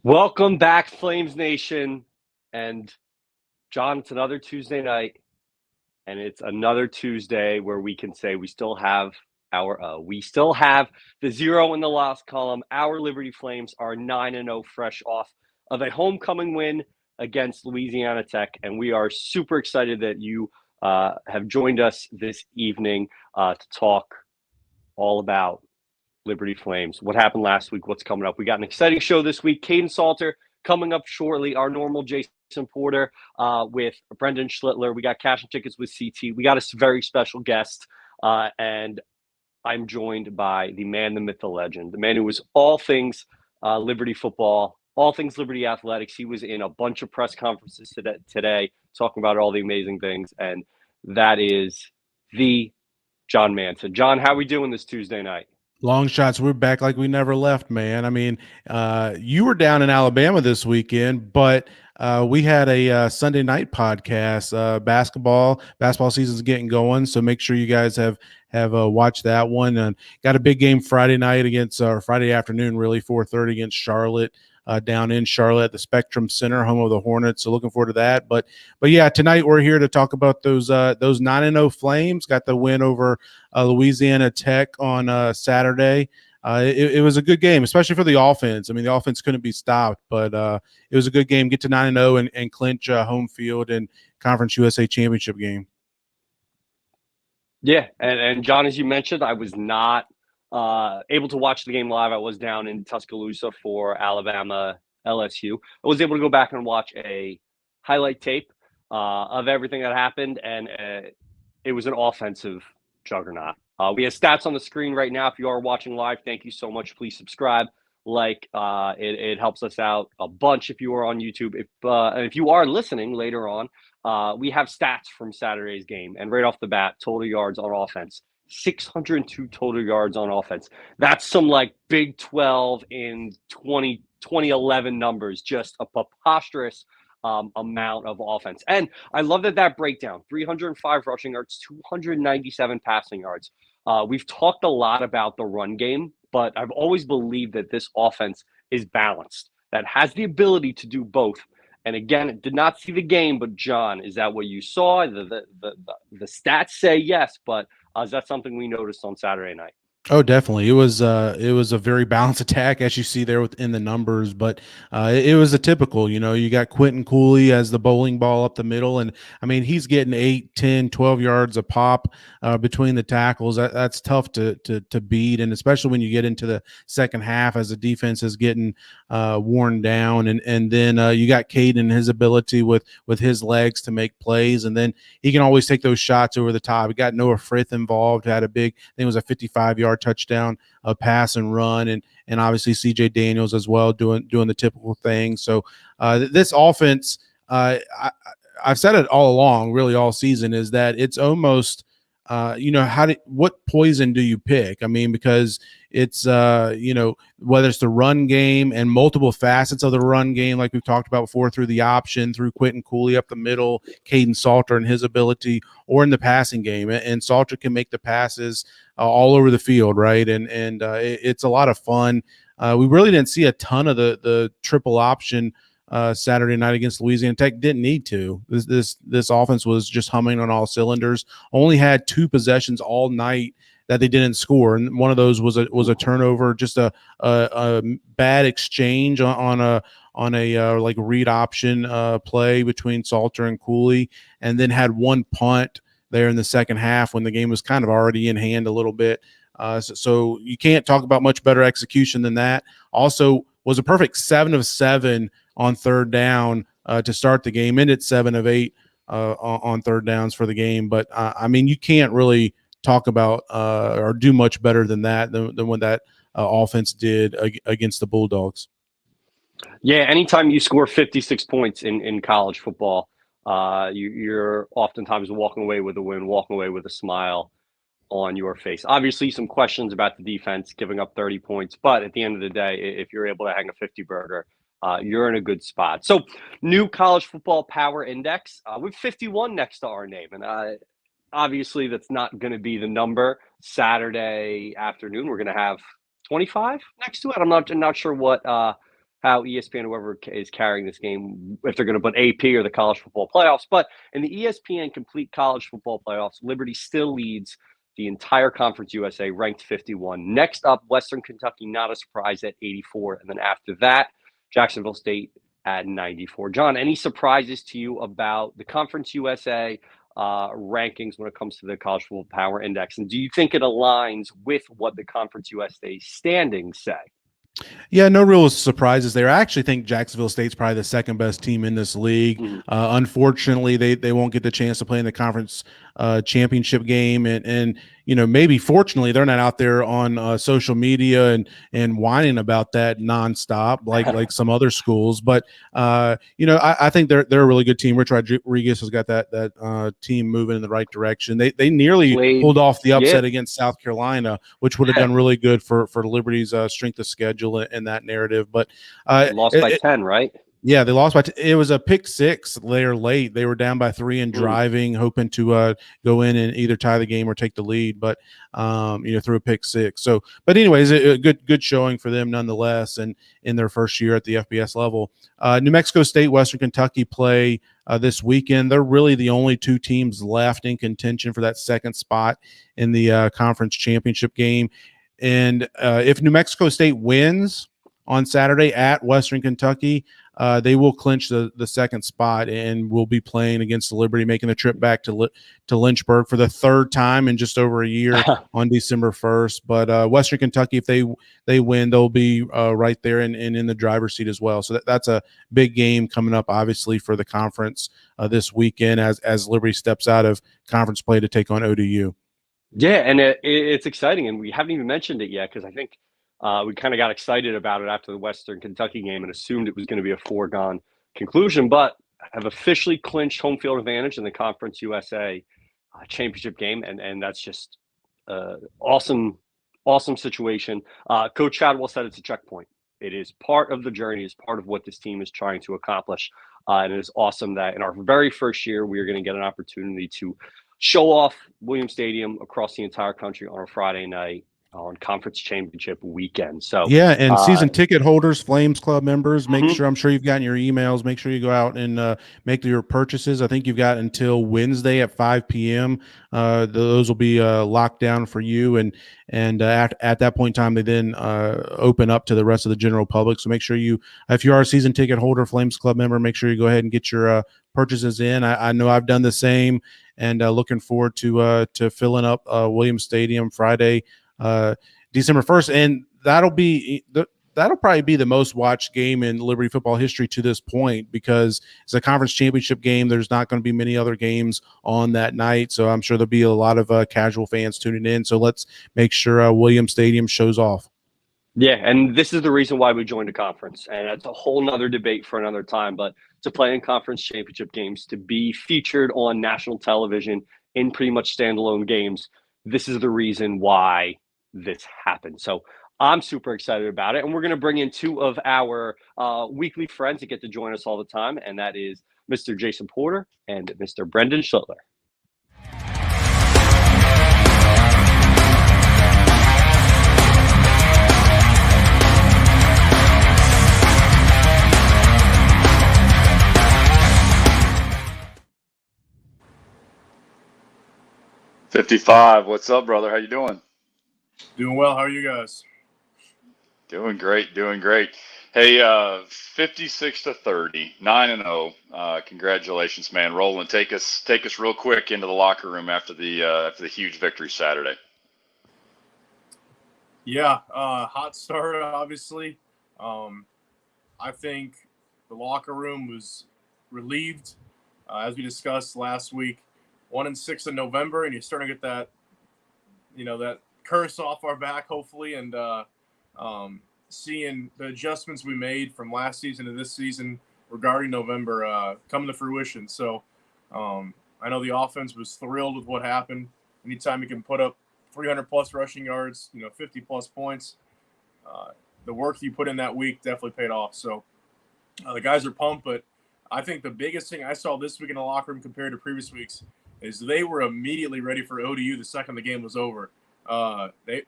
Welcome back, Flames Nation. And John, it's another Tuesday night, and it's another Tuesday where we can say we still have the zero in the loss column. Our Liberty Flames are 9-0 fresh off of a homecoming win against Louisiana Tech, and we are super excited that you have joined us this evening to talk all about Liberty Flames. What happened last week? What's coming up? We got an exciting show this week. Kaidon Salter coming up shortly. Our normal Jason Porter with Brendan Schlittler. We got cash and tickets with CT. We got a very special guest, and I'm joined by the man, the myth, the legend, the man who was all things Liberty football, all things Liberty athletics. He was in a bunch of press conferences today talking about all the amazing things, and that is the John Manson. John, how are we doing this Tuesday night? Long shots. We're back like we never left, man. I mean, you were down in Alabama this weekend, but we had a Sunday night podcast. Basketball season's getting going, so make sure you guys have watched that one. And got a big game Friday night Friday afternoon, really 4:30 against Charlotte. Down in Charlotte at the Spectrum Center, home of the Hornets. So looking forward to that. But yeah, tonight we're here to talk about those 9-0 Flames. Got the win over Louisiana Tech on Saturday. It was a good game, especially for the offense. I mean, the offense couldn't be stopped, but it was a good game. Get to 9-0 and clinch home field and Conference USA championship game. Yeah, and John, as you mentioned, I was not able to watch the game live. I was down in Tuscaloosa for Alabama LSU. I was able to go back and watch a highlight tape of everything that happened, and it was an offensive juggernaut. We have stats on the screen right now. If you are watching live, thank you so much. Please subscribe. It helps us out a bunch if you are on YouTube. If you are listening later on, we have stats from Saturday's game, and right off the bat, total yards on offense. 602 total yards on offense. That's some like Big 12 in 2011 numbers, just a preposterous amount of offense. And I love that breakdown, 305 rushing yards, 297 passing yards. We've talked a lot about the run game, but I've always believed that this offense is balanced, that has the ability to do both. And again, did not see the game, but John, is that what you saw? The stats say yes, but is that something we noticed on Saturday night? Oh, definitely. It was a very balanced attack, as you see there within the numbers, but it was a typical, you got Quentin Cooley as the bowling ball up the middle. And I mean, he's getting 8, 10, 12 yards a pop between the tackles. That's tough to beat. And especially when you get into the second half as the defense is getting worn down. And then you got Kaidon, his ability with his legs to make plays. And then he can always take those shots over the top. We got Noah Frith involved, had a big, I think it was a 55-yard touchdown, a pass and run, and obviously CJ Daniels as well doing the typical thing. So this offense, I've said it all along, really all season, is that it's almost what poison do you pick? I mean, because it's whether it's the run game and multiple facets of the run game, like we've talked about before, through the option, through Quentin Cooley up the middle, Kaidon Salter and his ability, or in the passing game. And Salter can make the passes all over the field, right? And it's a lot of fun. We really didn't see a ton of the triple option Saturday night against Louisiana Tech. Didn't need to. This offense was just humming on all cylinders. Only had 2 possessions all night that they didn't score, and one of those was a turnover, just a bad exchange on a like read option play between Salter and Cooley, and then had one punt there in the second half when the game was kind of already in hand a little bit. So you can't talk about much better execution than that. Also was a perfect 7 of 7 on third down to start the game, ended 7 of 8 on third downs for the game. But I mean, you can't really talk about or do much better than that than what that offense did against the Bulldogs. Yeah, anytime you score 56 points in college football, you're oftentimes walking away with a win, walking away with a smile on your face. Obviously, some questions about the defense giving up 30 points, but at the end of the day, if you're able to hang a 50 burger, you're in a good spot. So, new college football power index with 51 next to our name. And obviously, that's not going to be the number Saturday afternoon. We're going to have 25 next to it. I'm not sure what how ESPN, whoever is carrying this game, if they're going to put AP or the college football playoffs. But in the ESPN complete college football playoffs, Liberty still leads the entire Conference USA, ranked 51. Next up, Western Kentucky, not a surprise, at 84. And then after that, Jacksonville State at 94. John, any surprises to you about the Conference USA rankings when it comes to the College Football Power Index? And do you think it aligns with what the Conference USA standings say? Yeah, no real surprises there. I actually think Jacksonville State's probably the second best team in this league. Unfortunately, they won't get the chance to play in the conference championship game, and maybe fortunately they're not out there on social media and whining about that nonstop like some other schools. But I think they're a really good team. Rich Rodriguez has got that team moving in the right direction. They nearly pulled off the upset against South Carolina, which would have done really good for Liberty's strength of schedule in that narrative. But lost by 10, right? Yeah, they lost by it was a pick 6 there late. They were down by 3 and driving, hoping to go in and either tie the game or take the lead, but through a pick 6. So, but anyways, a good showing for them nonetheless, and in their first year at the FBS level. New Mexico State, Western Kentucky play this weekend. They're really the only 2 teams left in contention for that second spot in the conference championship game. And if New Mexico State wins on Saturday at Western Kentucky, they will clinch the second spot and will be playing against Liberty, making the trip back to Lynchburg for the 3rd time in just over a year on December 1st. But Western Kentucky, if they win, they'll be right there and in the driver's seat as well. So that's a big game coming up, obviously, for the conference this weekend as Liberty steps out of conference play to take on ODU. Yeah, and it's exciting, and we haven't even mentioned it yet because I think we kind of got excited about it after the Western Kentucky game and assumed it was going to be a foregone conclusion, but have officially clinched home field advantage in the Conference USA championship game, and that's just awesome situation. Coach Chadwell said it's a checkpoint. It is part of the journey, it's part of what this team is trying to accomplish, and it is awesome that in our very first year, we are going to get an opportunity to show off Williams Stadium across the entire country on a Friday night on conference championship weekend. So yeah, and season ticket holders, Flames Club members, I'm sure you've gotten your emails. Make sure you go out and make your purchases. I think you've got until Wednesday at 5 p.m. Those will be locked down for you, and at that point in time, they then open up to the rest of the general public. So make sure if you are a season ticket holder, Flames Club member, make sure you go ahead and get your purchases in. I know I've done the same, and looking forward to filling up Williams Stadium Friday, December 1st, and that'll probably be the most watched game in Liberty football history to this point, because it's a conference championship game. There's not going to be many other games on that night, so I'm sure there'll be a lot of casual fans tuning in. So let's make sure Williams Stadium shows off. Yeah, and this is the reason why we joined a conference, and it's a whole nother debate for another time, but to play in conference championship games, to be featured on national television in pretty much standalone games. This is the reason why this happened. So I'm super excited about it. And we're going to bring in two of our weekly friends that get to join us all the time. And that is Mr. Jason Porter and Mr. Brendan Schlittler. $55. What's up, brother? How you doing? Doing well. How are you guys? Doing great. Doing great. Hey, 56-30, 9-0. Congratulations, man. Roland, take us real quick into the locker room after the huge victory Saturday. Yeah, hot start, obviously. I think the locker room was relieved, as we discussed last week. 1-6 in November, and you're starting to get that, that curse off our back, hopefully, and seeing the adjustments we made from last season to this season regarding November come to fruition. So I know the offense was thrilled with what happened. Anytime you can put up 300-plus rushing yards, 50-plus points, the work you put in that week definitely paid off. So the guys are pumped, but I think the biggest thing I saw this week in the locker room compared to previous weeks is they were immediately ready for ODU the second the game was over. It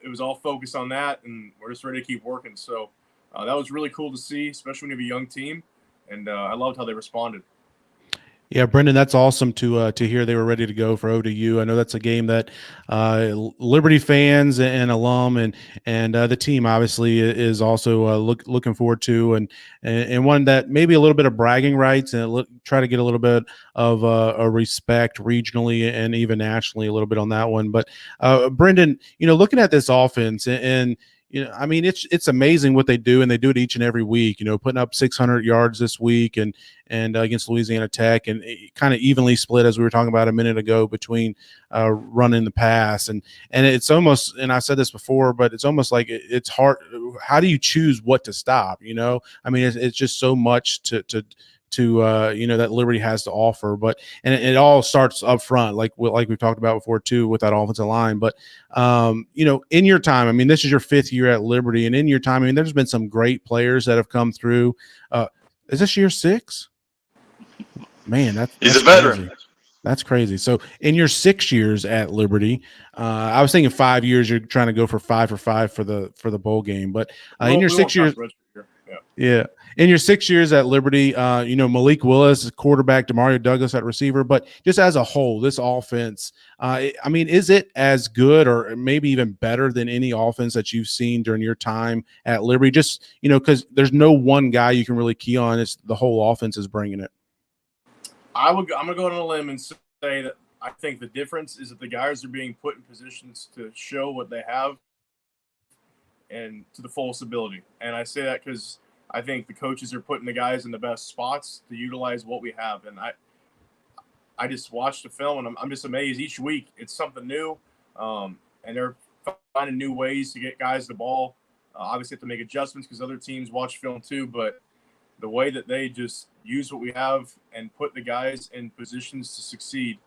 was all focused on that, and we're just ready to keep working. So that was really cool to see, especially when you have a young team, and I loved how they responded. Yeah, Brendan, that's awesome to hear they were ready to go for ODU. I know that's a game that Liberty fans and alum and the team obviously is also looking forward to, and one that maybe a little bit of bragging rights and try to get a little bit of a respect regionally and even nationally a little bit on that one. But Brendan, looking at this offense and I mean, it's amazing what they do, and they do it each and every week. Putting up 600 yards this week and against Louisiana Tech, and kind of evenly split, as we were talking about a minute ago, between running the pass, and it's almost, and I said this before, but it's almost like it's hard. How do you choose what to stop? I mean, it's just so much to that Liberty has to offer, but it all starts up front, like we've talked about before too, with that offensive line. But in your time, I mean, this is your 5th year at Liberty, and in your time, I mean, there's been some great players that have come through. Is this year 6? Man, that's He's a veteran. Crazy. That's crazy. So in your 6 years at Liberty, I was thinking 5 years. You're trying to go for 5 for the bowl game, but in your 6 years. Yeah. In your 6 years at Liberty, Malik Willis, quarterback, Demario Douglas at receiver, but just as a whole, this offense, I mean, is it as good or maybe even better than any offense that you've seen during your time at Liberty? Just, because there's no one guy you can really key on. It's the whole offense is bringing it. I'm going to go on a limb and say that I think the difference is that the guys are being put in positions to show what they have and to the fullest ability. And I say that because I think the coaches are putting the guys in the best spots to utilize what we have. And I just watched the film, and I'm just amazed. Each week it's something new, and they're finding new ways to get guys the ball. Obviously have to make adjustments because other teams watch film too, but the way that they just use what we have and put the guys in positions to succeed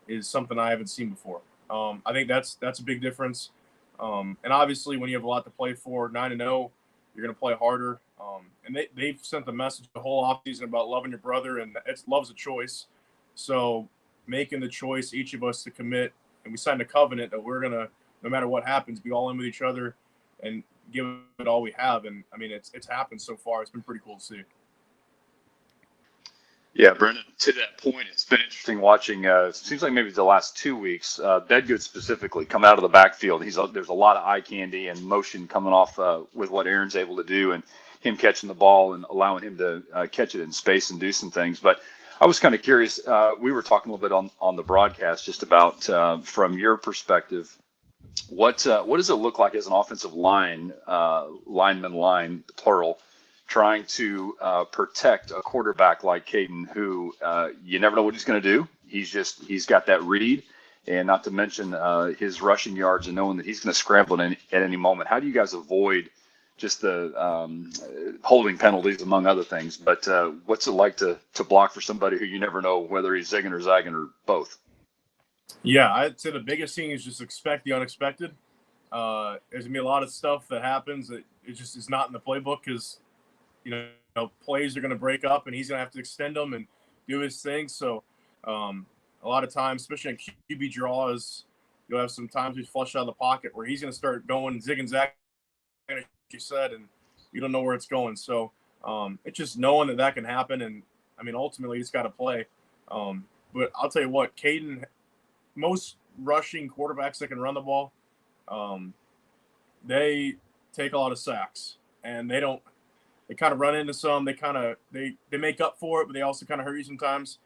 is something I haven't seen before. I think that's a big difference. And obviously when you have a lot to play for, 9-0, you're going to play harder. And they've sent the message the whole offseason about loving your brother, and love's a choice. So making the choice, each of us, to commit, and we signed a covenant that we're going to, no matter what happens, be all in with each other and give it all we have. And, I mean, it's happened so far. It's been pretty cool to see. Yeah, Brendan, to that point, it's been interesting watching, it seems like maybe the last 2 weeks, Bedgood specifically come out of the backfield. There's a lot of eye candy and motion coming off with what Aaron's able to do, and him catching the ball and allowing him to catch it in space and do some things. But I was kind of curious, we were talking a little bit on the broadcast just about, from your perspective, what does it look like as an offensive line, plural, trying to protect a quarterback like Kaidon, who you never know what he's going to do. He's got that read, and not to mention his rushing yards and knowing that he's going to scramble at any moment. How do you guys avoid just the holding penalties, among other things? But what's it like to block for somebody who you never know whether he's zigging or zagging or both? Yeah, I'd say the biggest thing is just expect the unexpected. There's gonna be a lot of stuff that happens that it just is not in the playbook because plays are gonna break up and he's gonna have to extend them and do his thing. So a lot of times, especially in QB draws, you'll have some times he's flushed out of the pocket where he's gonna start going zig and zag, as you said, and you don't know where it's going. So it's just knowing that can happen, and I mean ultimately he's got to play. But I'll tell you what, Kaidon, most rushing quarterbacks that can run the ball, they take a lot of sacks, and they don't. They kind of run into some. They make up for it, but they also kind of hurt you sometimes.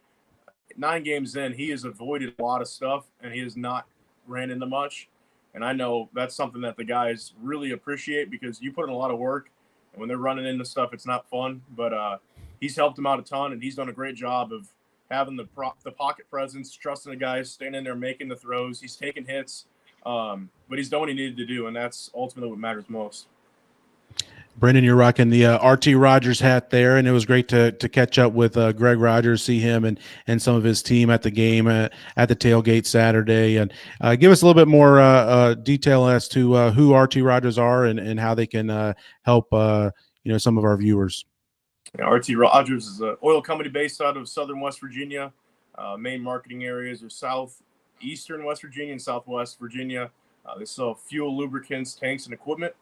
9 games in, he has avoided a lot of stuff, and he has not ran into much. And I know that's something that the guys really appreciate because you put in a lot of work, and when they're running into stuff, it's not fun. But he's helped them out a ton, and he's done a great job of having the pocket presence, trusting the guys, staying in there, making the throws. He's taking hits, but he's done what he needed to do, and that's ultimately what matters most. Brendan, you're rocking the RT Rogers hat there, and it was great to catch up with Greg Rogers, see him and some of his team at the game at the tailgate Saturday, and give us a little bit more detail as to who RT Rogers are and how they can help some of our viewers. Yeah, RT Rogers is an oil company based out of southern West Virginia. Main marketing areas are southeastern West Virginia and southwest Virginia. They sell fuel, lubricants, tanks, and equipment.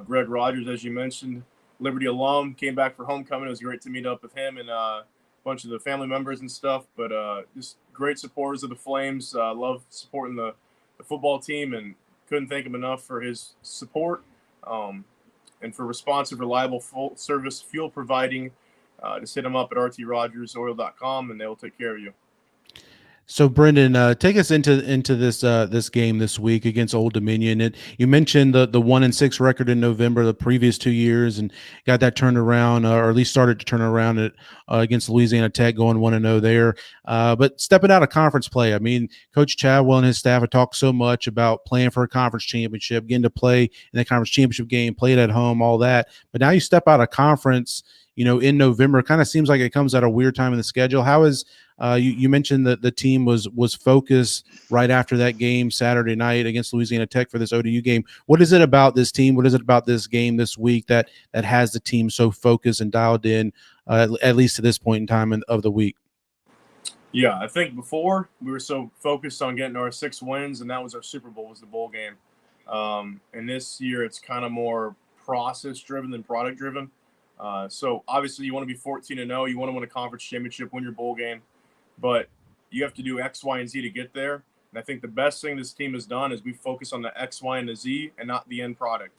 Greg Rogers, as you mentioned, Liberty alum, came back for homecoming. It was great to meet up with him and a bunch of the family members and stuff. But just great supporters of the Flames. Love supporting the football team, and couldn't thank him enough for his support and for responsive, reliable, full service fuel providing. Just hit them up at rtrogersoil.com, and they will take care of you. So, Brendan, take us into this game this week against Old Dominion. You mentioned the 1-6 record in November, the previous 2 years, and got that turned around, or at least started to turn around against Louisiana Tech, going 1-0 there. But stepping out of conference play, I mean, Coach Chadwell and his staff have talked so much about playing for a conference championship, getting to play in the conference championship game, play it at home, all that. But now you step out of conference, in November. It kind of seems like it comes at a weird time in the schedule. How is you mentioned that the team was focused right after that game Saturday night against Louisiana Tech for this ODU game. What is it about this team? What is it about this game this week that has the team so focused and dialed in, at least to this point in time of the week? Yeah, I think before we were so focused on getting our 6 wins, and that was our Super Bowl, was the bowl game. And this year it's kind of more process-driven than product-driven. So obviously you want to be 14-0. You want to win a conference championship, win your bowl game. But you have to do X, Y, and Z to get there. And I think the best thing this team has done is we focus on the X, Y, and the Z and not the end product.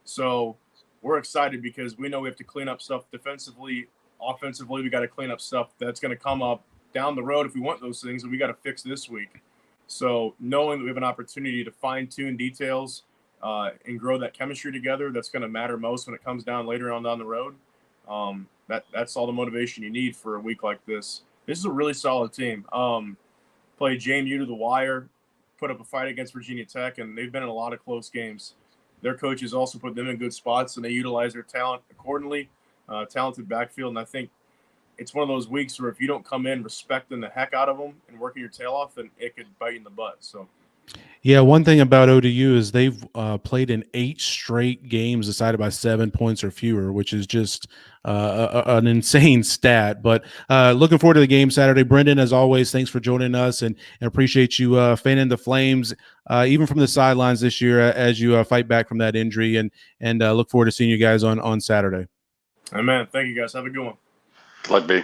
So we're excited because we know we have to clean up stuff defensively. Offensively, we got to clean up stuff that's going to come up down the road if we want those things, and we got to fix this week. So knowing that we have an opportunity to fine-tune details and grow that chemistry together, that's going to matter most when it comes down later on down the road. That's all the motivation you need for a week like this. This is a really solid team. Played JMU to the wire, put up a fight against Virginia Tech, and they've been in a lot of close games. Their coaches also put them in good spots, and they utilize their talent accordingly. Talented backfield, and I think it's one of those weeks where if you don't come in respecting the heck out of them and working your tail off, then it could bite you in the butt. So. Yeah, one thing about ODU is they've played in 8 straight games decided by 7 points or fewer, which is just an insane stat. But looking forward to the game Saturday. Brendan, as always, thanks for joining us, and appreciate you fanning the Flames, even from the sidelines this year as you fight back from that injury, and look forward to seeing you guys on Saturday. Amen. Thank you, guys. Have a good one. Let be.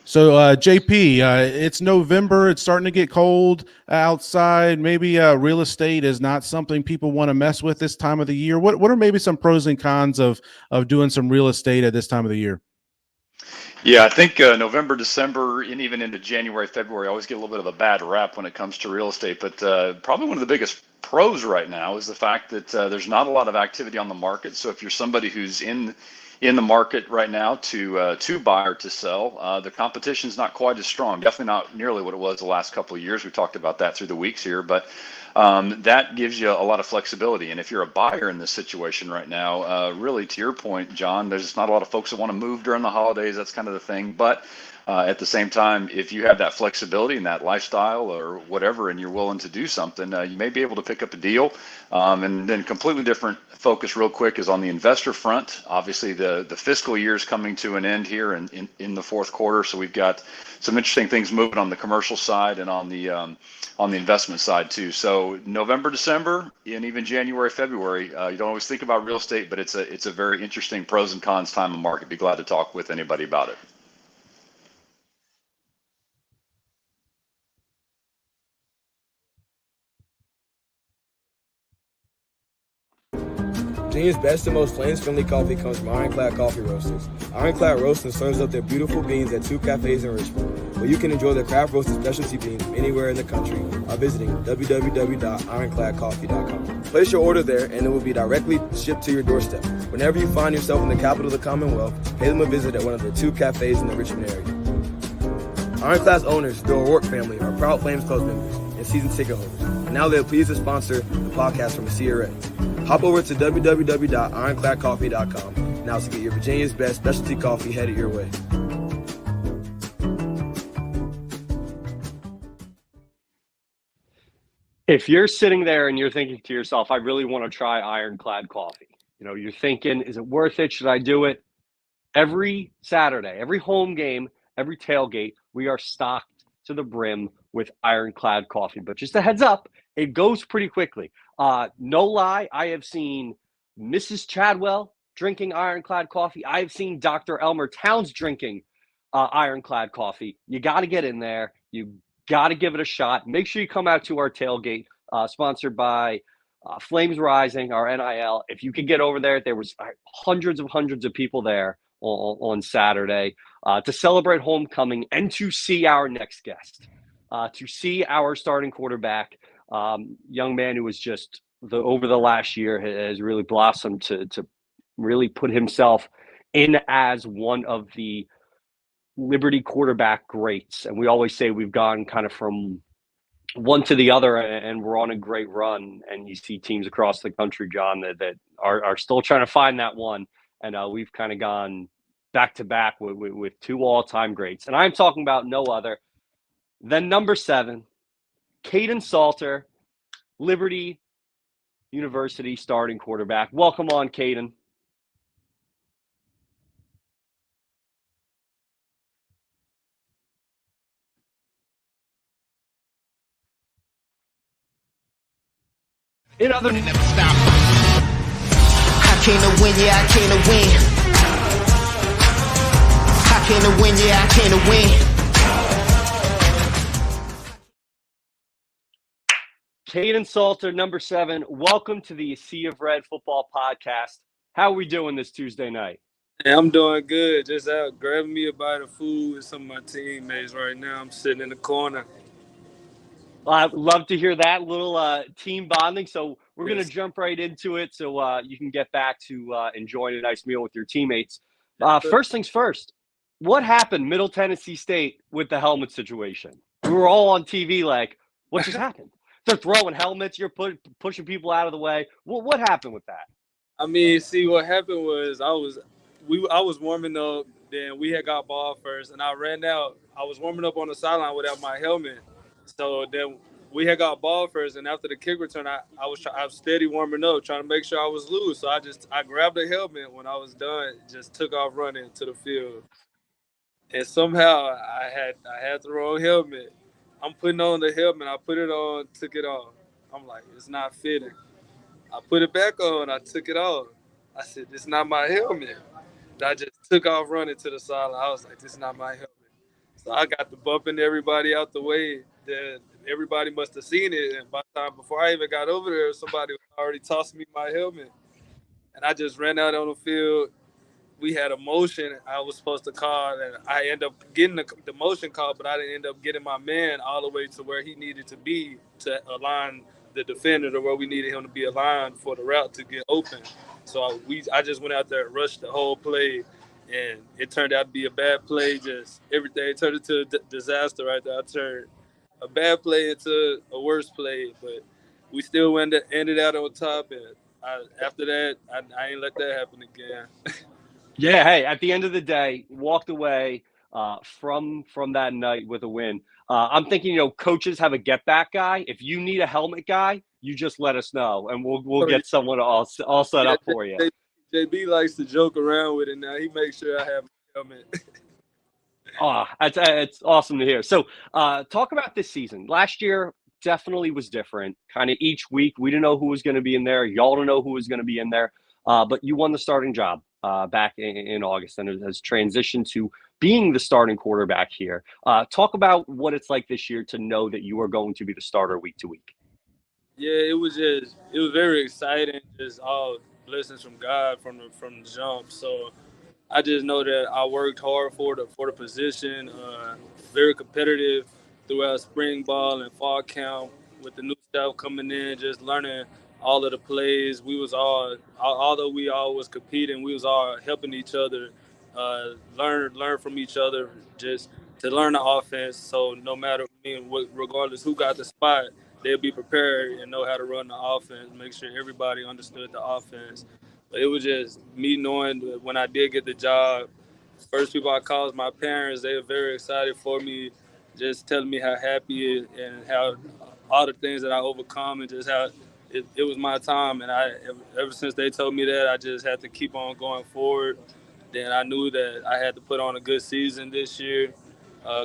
So, JP, it's November. It's starting to get cold outside. Maybe real estate is not something people want to mess with this time of the year. What are maybe some pros and cons of doing some real estate at this time of the year? Yeah, I think November, December, and even into January, February, I always get a little bit of a bad rap when it comes to real estate. But probably one of the biggest pros right now is the fact that there's not a lot of activity on the market. So if you're somebody who's in the market right now to buy or to sell, the competition is not quite as strong. Definitely not nearly what it was the last couple of years. We talked about that through the weeks here, but that gives you a lot of flexibility. And if you're a buyer in this situation right now, really to your point, John, there's not a lot of folks that want to move during the holidays. That's kind of the thing. But At the same time, if you have that flexibility and that lifestyle or whatever, and you're willing to do something, you may be able to pick up a deal. And then completely different focus real quick is on the investor front. Obviously, the fiscal year is coming to an end here in the fourth quarter. So we've got some interesting things moving on the commercial side and on the investment side too. So November, December, and even January, February, you don't always think about real estate, but it's a very interesting pros and cons time of market. Be glad to talk with anybody about it. Virginia's best and most flames-friendly coffee comes from Ironclad Coffee Roasters. Ironclad Roasting serves up their beautiful beans at 2 cafes in Richmond, where you can enjoy their craft roasted specialty beans from anywhere in the country by visiting www.ironcladcoffee.com. Place your order there and it will be directly shipped to your doorstep. Whenever you find yourself in the capital of the Commonwealth, pay them a visit at one of the 2 cafes in the Richmond area. Ironclad's owners, the O'Rourke family, are proud Flames Club members and season ticket holders. And now they're pleased to sponsor the podcast from CRA. Hop over to www.ironcladcoffee.com now to get your Virginia's best specialty coffee headed your way. If you're sitting there and you're thinking to yourself, I really want to try Ironclad coffee, you're thinking, is it worth it? Should I do it? Every Saturday, every home game, every tailgate, we are stocked to the brim with Ironclad coffee. But just a heads up, it goes pretty quickly. No lie, I have seen Mrs. Chadwell drinking Ironclad coffee. I have seen Dr. Elmer Towns drinking Ironclad coffee. You got to get in there. You got to give it a shot. Make sure you come out to our tailgate, sponsored by Flames Rising, our NIL. If you could get over there, there was hundreds of people there on Saturday to celebrate homecoming and to see our next guest, to see our starting quarterback, young man who was just over the last year has really blossomed to really put himself in as one of the Liberty quarterback greats. And we always say we've gone kind of from one to the other, and we're on a great run. And you see teams across the country, John, that are still trying to find that one. And we've kind of gone back to back with 2 all-time greats. And I'm talking about no other than number 7, Kaidon Salter, Liberty University starting quarterback. Welcome on, Kaidon. In other never stop. I came to win, yeah, I came to win. I came to win, yeah, I came to win. Kaidon Salter, number 7. Welcome to the Sea of Red Football Podcast. How are we doing this Tuesday night? Hey, I'm doing good. Just out grabbing me a bite of food with some of my teammates right now. I'm sitting in the corner. I'd love to hear that little team bonding. So we're Yes. going to jump right into it so you can get back to enjoying a nice meal with your teammates. First things first, what happened Middle Tennessee State with the helmet situation? We were all on TV like, what just happened? They're throwing helmets. You're pushing people out of the way. What happened with that? I mean, see, what happened was I was warming up. Then we had got ball first, and I ran out. I was warming up on the sideline without my helmet. So then we had got ball first, and after the kick return, I was steady warming up, trying to make sure I was loose. So I grabbed the helmet when I was done, just took off running to the field. And somehow I had the wrong helmet. I'm putting on the helmet. I put it on, took it off. I'm like, it's not fitting. I put it back on. I took it off. I said, this is not my helmet. And I just took off running to the sideline. I was like, this is not my helmet. So I got to bumping everybody out the way. Then everybody must have seen it. And by the time, before I even got over there, somebody already tossed me my helmet. And I just ran out on the field. We had a motion I was supposed to call, and I ended up getting the motion call, but I didn't end up getting my man all the way to where he needed to be to align the defender to where we needed him to be aligned for the route to get open. So I just went out there and rushed the whole play, and it turned out to be a bad play. Just everything turned into a disaster right there. I turned a bad play into a worse play, but we still ended out on top. And after that, I ain't let that happen again. Yeah, hey, at the end of the day, walked away from that night with a win. I'm thinking, coaches have a get back guy. If you need a helmet guy, you just let us know, and we'll get someone all set up for you. JB likes to joke around with it now. He makes sure I have my helmet. It's awesome to hear. So, talk about this season. Last year definitely was different. Kind of each week, we didn't know who was going to be in there. Y'all don't know who was going to be in there. But you won the starting job back in August, and it has transitioned to being the starting quarterback here. Talk about what it's like this year to know that you are going to be the starter week to week. Yeah, it was very exciting. Just all blessings from God from the jump. So I just know that I worked hard for the position. Very competitive throughout spring ball and fall camp with the new stuff coming in. Just learning all of the plays. We was although we all was competing, we was all helping each other. Learn from each other. Just to learn the offense. So no matter regardless who got the spot, they'll be prepared and know how to run the offense. Make sure everybody understood the offense. It was just me knowing that when I did get the job, first people I called was my parents. They were very excited for me, just telling me how happy and how all the things that I overcome and just how it was my time. And ever since they told me that, I just had to keep on going forward. Then I knew that I had to put on a good season this year,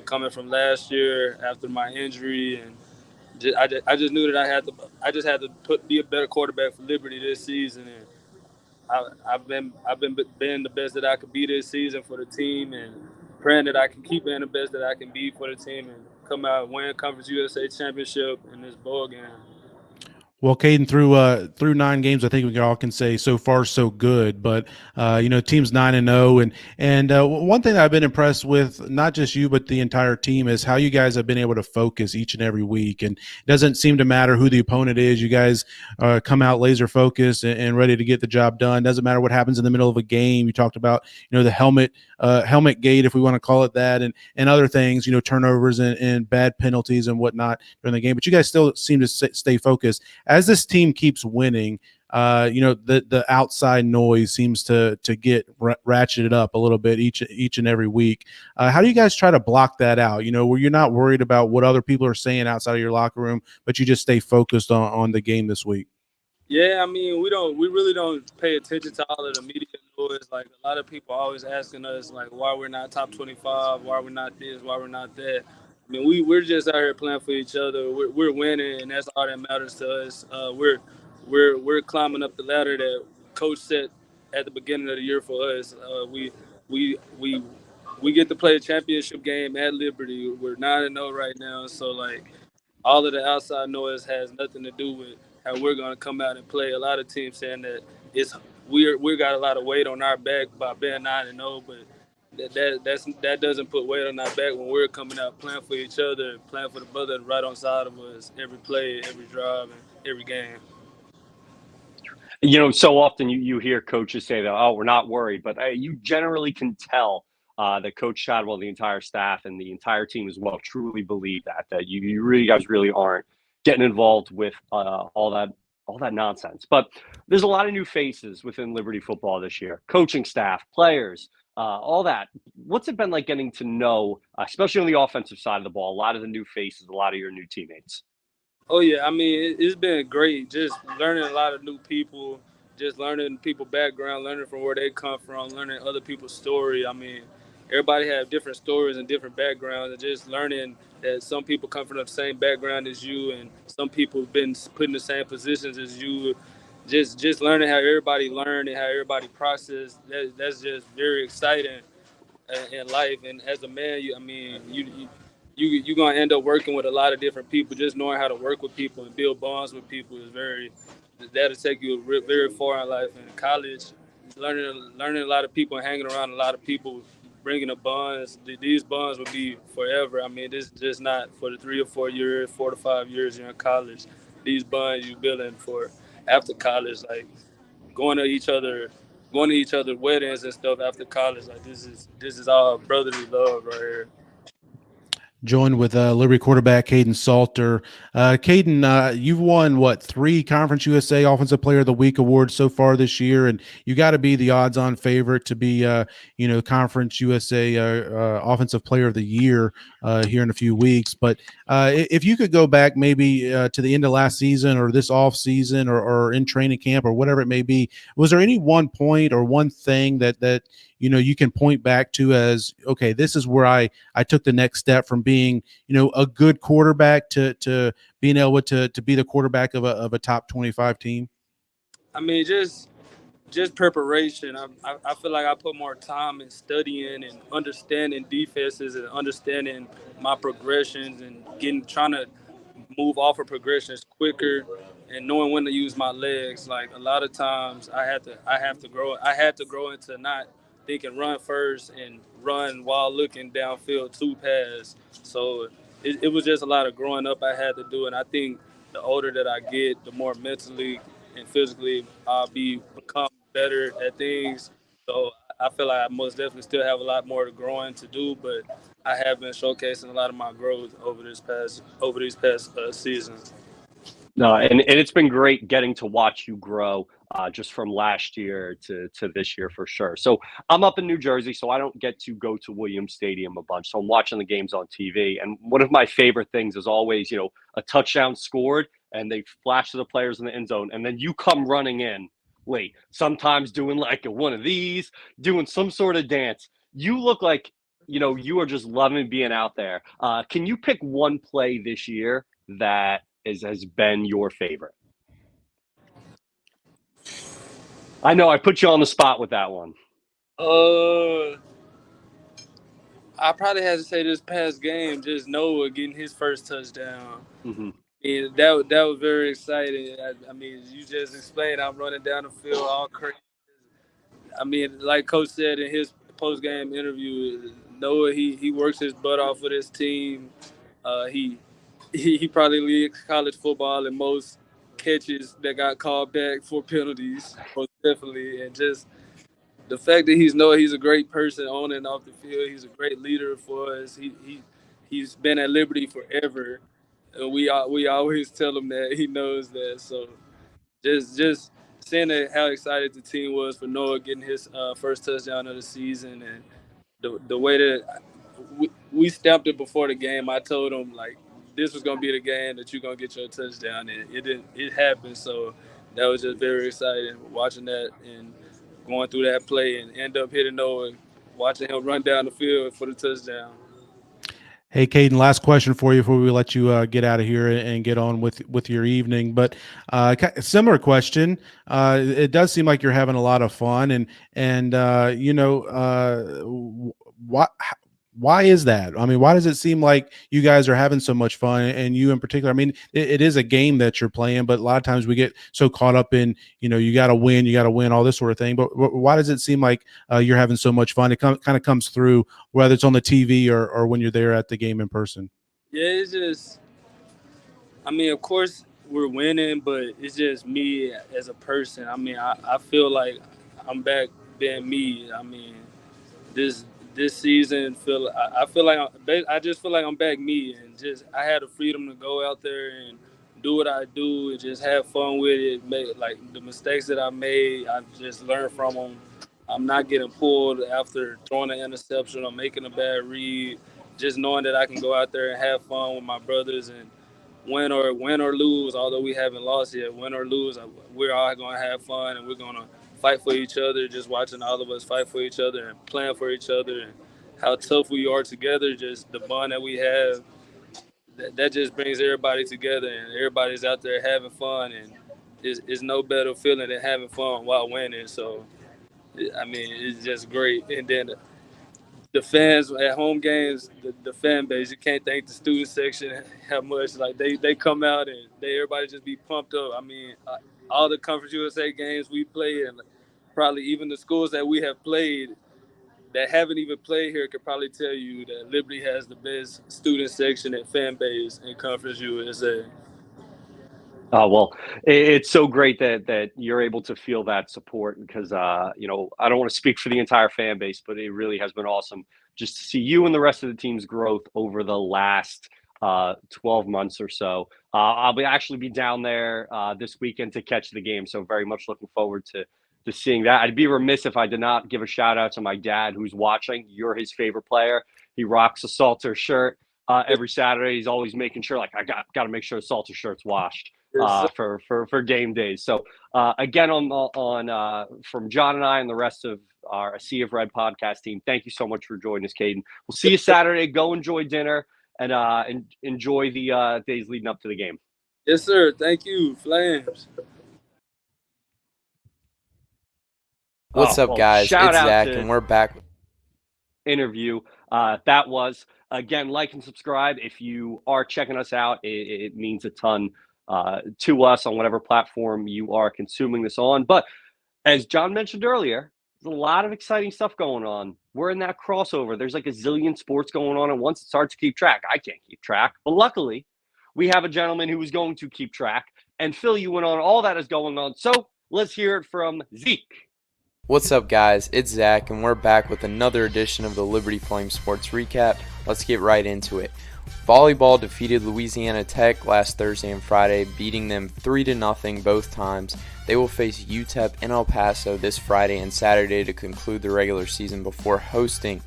coming from last year after my injury, and I just knew that I just had to be a better quarterback for Liberty this season. And I've been the best that I could be this season for the team, and praying that I can keep being the best that I can be for the team and come out and win Conference USA championship in this bowl game. Well, Kaidon, through 9 games, I think we all can say so far so good. But team's 9-0, and one thing that I've been impressed with, not just you but the entire team, is how you guys have been able to focus each and every week. And it doesn't seem to matter who the opponent is. You guys come out laser focused and ready to get the job done. Doesn't matter what happens in the middle of a game. You talked about the helmet gate, if we want to call it that, and other things, turnovers and bad penalties and whatnot during the game. But you guys still seem to stay focused. As this team keeps winning, the outside noise seems to get ratcheted up a little bit each and every week. How do you guys try to block that out? Where you're not worried about what other people are saying outside of your locker room, but you just stay focused on the game this week. Yeah, I mean, we really don't pay attention to all of the media noise. Like, a lot of people always asking us, like, why we're not top 25, why we're not this, why we're not that. I mean, we're just out here playing for each other. We're winning, and that's all that matters to us. We're climbing up the ladder that Coach set at the beginning of the year for us. We get to play a championship game at Liberty. We're 9-0 right now, so like, all of the outside noise has nothing to do with how we're going to come out and play. A lot of teams saying that we got a lot of weight on our back by being 9-0, but that doesn't put weight on our back when we're coming out playing for each other, playing for the brother right on side of us every play, every drive, and every game. So often you hear coaches say that, oh, we're not worried, but you generally can tell that Coach Shadwell, the entire staff, and the entire team as well truly believe that you guys really aren't getting involved with all that nonsense. But there's a lot of new faces within Liberty football this year: coaching staff, players, all that. What's it been like getting to know, especially on the offensive side of the ball, a lot of the new faces, a lot of your new teammates? Oh, yeah. I mean, it's been great just learning a lot of new people, just learning people's background, learning from where they come from, learning other people's story. I mean, everybody have different stories and different backgrounds, and just learning that some people come from the same background as you, and some people have been put in the same positions as you. Just learning how everybody learned and how everybody processed, that's just very exciting in life. And as a man, you're gonna end up working with a lot of different people. Just knowing how to work with people and build bonds with people that'll take you very far in life. And college, learning a lot of people and hanging around a lot of people, bringing the bonds. These bonds will be forever. I mean, this is just not for the 3 or 4 years, 4 to 5 years you're in college. These bonds you building for after college, like going to each other weddings and stuff after college. Like, this is all brotherly love right here. Joined with Liberty quarterback Kaidon Salter. Kaidon, you've won what 3 Conference USA Offensive Player of the Week awards so far this year, and you got to be the odds-on favorite to be, Conference USA Offensive Player of the Year here in a few weeks. But if you could go back maybe to the end of last season or this off season or in training camp or whatever it may be, was there any one point or one thing that you can point back to as, okay, this is where I took the next step from being, a good quarterback to being able to be the quarterback of a top 25 team? I mean, just preparation. I feel like I put more time in studying and understanding defenses and understanding my progressions and trying to move off of progressions quicker and knowing when to use my legs. Like a lot of times I had to grow into not thinking run first and run while looking downfield to pass. So it was just a lot of growing up I had to do, and I think the older that I get, the more mentally and physically I'll become better at things. So I feel like I most definitely still have a lot more growing to do, but I have been showcasing a lot of my growth over these past seasons. No, and it's been great getting to watch you grow just from last year to this year for sure. So I'm up in New Jersey, so I don't get to go to Williams Stadium a bunch. So I'm watching the games on TV. And one of my favorite things is always, a touchdown scored and they flash to the players in the end zone. And then you come running in late, sometimes doing like one of these, doing some sort of dance. You look like, you are just loving being out there. Can you pick one play this year that has been your favorite? I know I put you on the spot with that one. I probably had to say this past game, just Noah getting his first touchdown. Mm-hmm. And that was very exciting. I mean, you just explained, I'm running down the field all crazy. I mean, like Coach said in his post game interview, Noah he works his butt off with his team. He probably leads college football in most catches that got called back for penalties, most definitely. And just the fact that he's a great person on and off the field. He's a great leader for us. He's been at Liberty forever, and we always tell him that. He knows that. So just seeing how excited the team was for Noah getting his first touchdown of the season, and the way that we stamped it before the game. I told him like this was gonna be the game that you're gonna get your touchdown, and it didn't. It happened. So that was just very exciting watching that and going through that play and end up hitting Noah, watching him run down the field for the touchdown. Hey, Kaidon, last question for you before we let you get out of here and get on with your evening. But similar question. It does seem like you're having a lot of fun, and why is that? I mean, why does it seem like you guys are having so much fun, and you in particular? I mean, it is a game that you're playing, but a lot of times we get so caught up in, you got to win, all this sort of thing. But why does it seem like you're having so much fun? It kind of comes through whether it's on the TV or when you're there at the game in person. Yeah, it's just, I mean, of course we're winning, but it's just me as a person. I mean, I feel like I'm back being me. I mean, this season I feel like I just feel like I'm back me, and just I had the freedom to go out there and do what I do and just have fun with it. Make like the mistakes that I made, I just learned from them. I'm not getting pulled after throwing an interception or making a bad read. Just knowing that I can go out there and have fun with my brothers and win or lose. Although we haven't lost yet, win or lose, we're all gonna have fun and we're gonna fight for each other. Just watching all of us fight for each other and plan for each other and how tough we are together. Just the bond that we have, that just brings everybody together and everybody's out there having fun, and it's no better feeling than having fun while winning. So I mean, it's just great. And then the fans at home games, the fan base, you can't thank the student section how much. Like they come out and everybody just be pumped up. I mean, all the Conference USA games we played, and probably even the schools that we have played that haven't even played here could probably tell you that Liberty has the best student section and fan base in Conference USA. Well, it's so great that you're able to feel that support because, I don't want to speak for the entire fan base, but it really has been awesome just to see you and the rest of the team's growth over the last 12 months or so. I'll actually be down there this weekend to catch the game, so very much looking forward to seeing that. I'd be remiss if I did not give a shout out to my dad who's watching. You're his favorite player. He rocks a Salter shirt every Saturday. He's always making sure, like, I got to make sure the Salter shirt's washed for game days. So again, on from John and I and the rest of our A Sea of Red podcast team, thank you so much for joining us, Kaidon. We'll see you Saturday. Go enjoy dinner and enjoy the days leading up to the game. Yes, sir. Thank you, Flames. What's up, guys? It's Zach, and we're back. Interview. That was, again, like and subscribe. If you are checking us out, it means a ton to us on whatever platform you are consuming this on. But as John mentioned earlier, there's a lot of exciting stuff going on. We're in that crossover. There's like a zillion sports going on, and once it's hard to keep track, I can't keep track. But luckily, we have a gentleman who is going to keep track and fill you in on all that is going on. So let's hear it from Zeke. What's up, guys? It's Zach, and we're back with another edition of the Liberty Flame Sports Recap. Let's get right into it. Volleyball defeated Louisiana Tech last Thursday and Friday, beating them 3-0 both times. They will face UTEP in El Paso this Friday and Saturday to conclude the regular season before hosting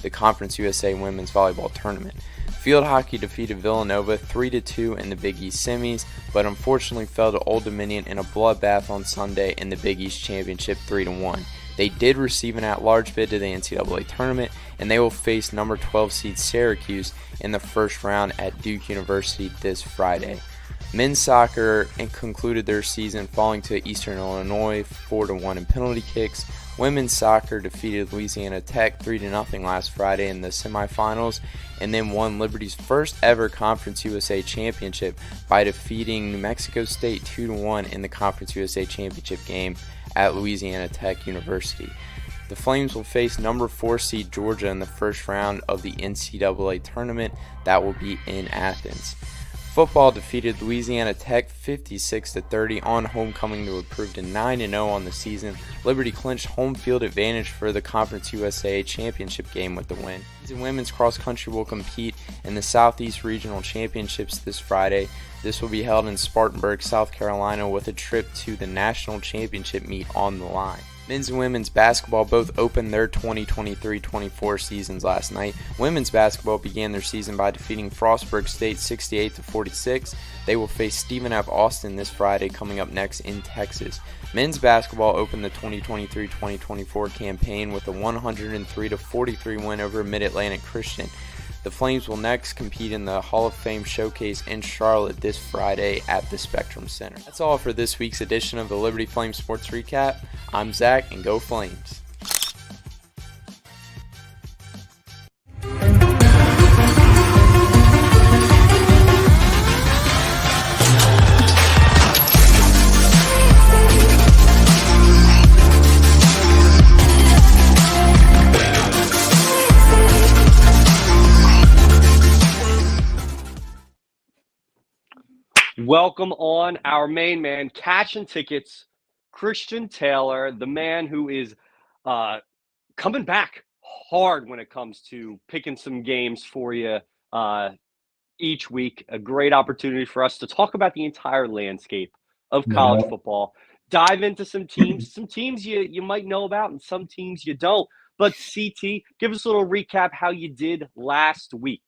the Conference USA Women's Volleyball Tournament. Field hockey defeated Villanova 3-2 in the Big East semis, but unfortunately fell to Old Dominion in a bloodbath on Sunday in the Big East Championship 3-1. They did receive an at-large bid to the NCAA tournament, and they will face number 12 seed Syracuse in the first round at Duke University this Friday. Men's soccer concluded their season falling to Eastern Illinois 4-1 in penalty kicks. Women's soccer defeated Louisiana Tech 3-0 last Friday in the semifinals, and then won Liberty's first ever Conference USA Championship by defeating New Mexico State 2-1 in the Conference USA Championship game at Louisiana Tech University. The Flames will face number 4 seed Georgia in the first round of the NCAA tournament. That will be in Athens. Football defeated Louisiana Tech 56-30 on homecoming to improve to 9-0 on the season. Liberty clinched home field advantage for the Conference USA Championship game with the win. The women's cross country will compete in the Southeast Regional Championships this Friday. This will be held in Spartanburg, South Carolina, with a trip to the National Championship meet on the line. Men's and women's basketball both opened their 2023-24 seasons last night. Women's basketball began their season by defeating Frostburg State 68-46. They will face Stephen F. Austin this Friday, coming up next in Texas. Men's basketball opened the 2023-2024 campaign with a 103-43 win over Mid-Atlantic Christian. The Flames will next compete in the Hall of Fame Showcase in Charlotte this Friday at the Spectrum Center. That's all for this week's edition of the Liberty Flame Sports Recap. I'm Zach, and go Flames. Welcome on our main man, cashing tickets, Christian Taylor, the man who is coming back hard when it comes to picking some games for you each week. A great opportunity for us to talk about the entire landscape of college football, dive into some teams you might know about and some teams you don't. But CT, give us a little recap how you did last week.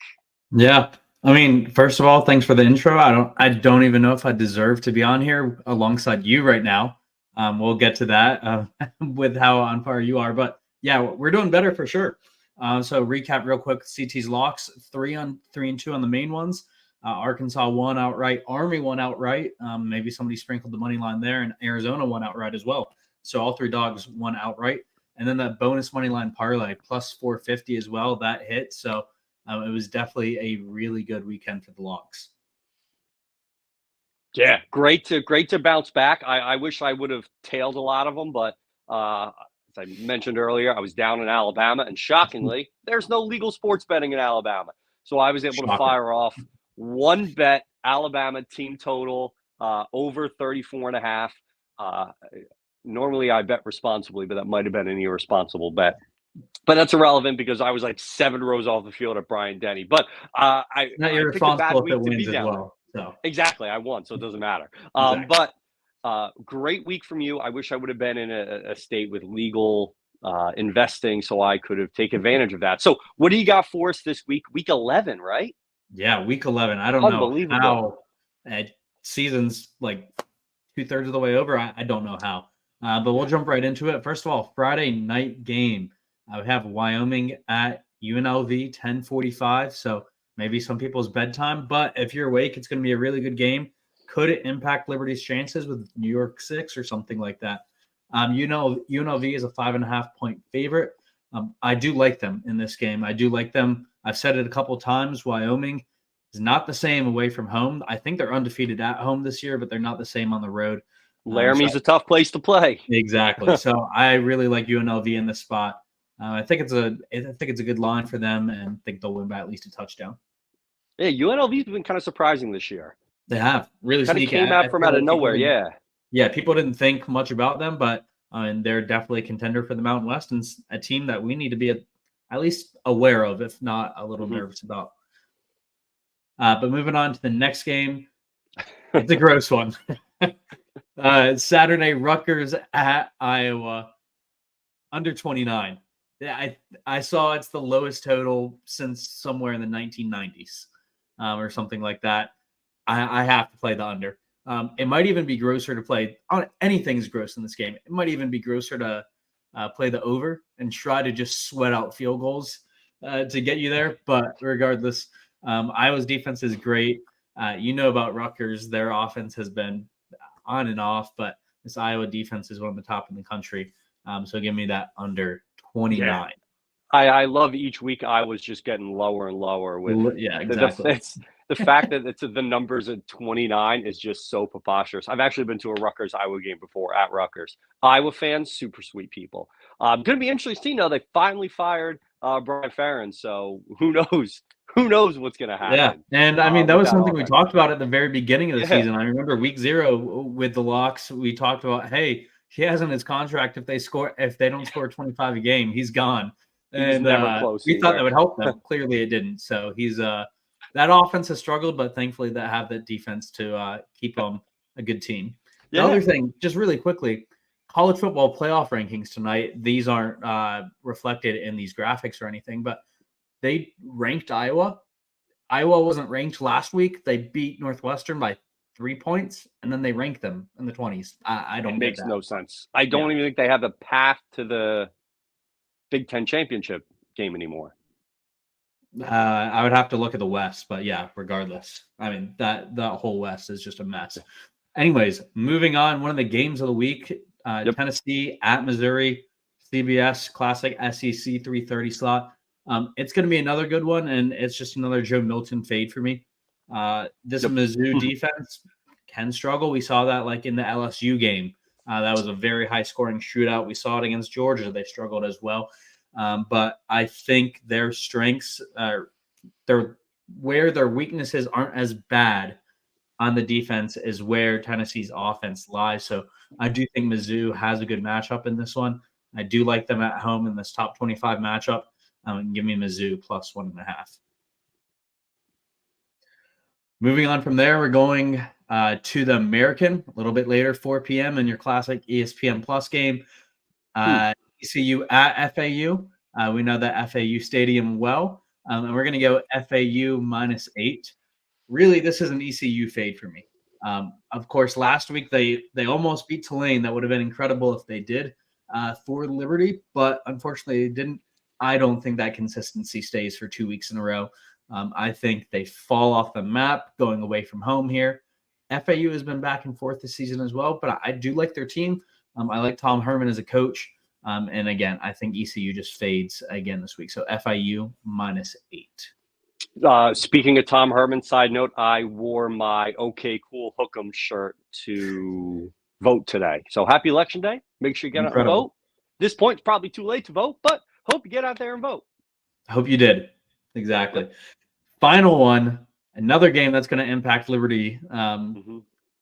Yeah. I mean, first of all, thanks for the intro. I don't even know if I deserve to be on here alongside you right now. We'll get to that with how on fire you are, but yeah, we're doing better for sure. So recap real quick: CT's locks 3-2 on the main ones. Arkansas won outright. Army won outright. Maybe somebody sprinkled the money line there, and Arizona won outright as well. So all three dogs won outright, and then that bonus money line parlay plus 450 as well, that hit. So. It was definitely a really good weekend for the locks. Yeah, great to bounce back. I wish I would have tailed a lot of them, but as I mentioned earlier, I was down in Alabama, and shockingly, there's no legal sports betting in Alabama. So I was able to fire off one bet, Alabama team total over 34.5. Normally I bet responsibly, but that might have been an irresponsible bet. But that's irrelevant because I was like 7 rows off the field at Bryant-Denny. But I Not picked a bad irresponsible if week it to be wins as down well. So there. Exactly. I won, so it doesn't matter. Exactly. But great week from you. I wish I would have been in a state with legal investing so I could have taken advantage of that. So what do you got for us this week? Week 11, right? yeah, week 11. I don't know Unbelievable. how season's like 2/3 of the way over. I don't know how. But we'll jump right into it. First of all, Friday night game. I have Wyoming at UNLV 10:45. So maybe some people's bedtime. But if you're awake, it's going to be a really good game. Could it impact Liberty's chances with New York 6 or something like that? UNLV is a 5.5-point favorite. I do like them in this game. I do like them. I've said it a couple of times. Wyoming is not the same away from home. I think they're undefeated at home this year, but they're not the same on the road. Laramie's a tough place to play. Exactly. So I really like UNLV in this spot. I think it's a good line for them, and think they'll win by at least a touchdown. Yeah, UNLV's been kind of surprising this year. They have really kind of sneaky. came out from out of nowhere. Yeah, people didn't think much about them, but and they're definitely a contender for the Mountain West, and a team that we need to be at least aware of, if not a little nervous about. But moving on to the next game, it's a gross one. Saturday, Rutgers at Iowa, under 29. Yeah, I saw it's the lowest total since somewhere in the 1990s or something like that. I have to play the under. It might even be grosser to play. Anything's gross in this game. It might even be grosser to play the over and try to just sweat out field goals to get you there. But regardless, Iowa's defense is great. You know about Rutgers. Their offense has been on and off, but this Iowa defense is one of the top in the country. So give me that under 29. Yeah. I love each week I was just getting lower and lower with exactly. The fact that the numbers at 29 is just so preposterous. I've actually been to a Rutgers Iowa game before at Rutgers. Iowa fans, super sweet people. Going to be interesting to see now. They finally fired Brian Ferentz, so who knows? Who knows what's going to happen? Yeah, and I mean that was something we talked about at the very beginning of the season. I remember week 0 with the Locks. We talked about, hey, he has in his contract if they don't score 25 a game, he's gone. And never close we thought that would help them. Clearly, it didn't. So he's that offense has struggled, but thankfully they have that defense to keep them a good team. The other thing, just really quickly, college football playoff rankings tonight. These aren't reflected in these graphics or anything, but they ranked Iowa. Iowa wasn't ranked last week. They beat Northwestern by 3 points, and then they ranked them in the 20s. I don't. It makes no sense. I don't even think they have a path to the Big Ten championship game anymore. I would have to look at the West, but yeah, regardless. I mean, that whole West is just a mess. Anyways, moving on, one of the games of the week, Tennessee at Missouri, CBS Classic SEC 3:30 slot. It's going to be another good one, and it's just another Joe Milton fade for me. This Mizzou defense can struggle. We saw that like in the LSU game. That was a very high-scoring shootout. We saw it against Georgia. They struggled as well. But I think their strengths, where their weaknesses aren't as bad on the defense is where Tennessee's offense lies. So I do think Mizzou has a good matchup in this one. I do like them at home in this top 25 matchup. Give me Mizzou plus 1.5. Moving on from there, we're going to the American a little bit later, 4 p.m. in your classic ESPN Plus game. ECU at FAU. We know that FAU Stadium well, and we're going to go FAU -8. Really, this is an ECU fade for me. Of course, last week they almost beat Tulane. That would have been incredible if they did for Liberty, but unfortunately they didn't. I don't think that consistency stays for 2 weeks in a row. I think they fall off the map going away from home here. FAU has been back and forth this season as well, but I do like their team. I like Tom Herman as a coach. And again, I think ECU just fades again this week. So FIU -8. Speaking of Tom Herman, side note, I wore my OK Cool Hook'em shirt to vote today. So happy Election Day. Make sure you get out and vote. This point, it's probably too late to vote, but hope you get out there and vote. I hope you did. Exactly. Final one, another game that's going to impact Liberty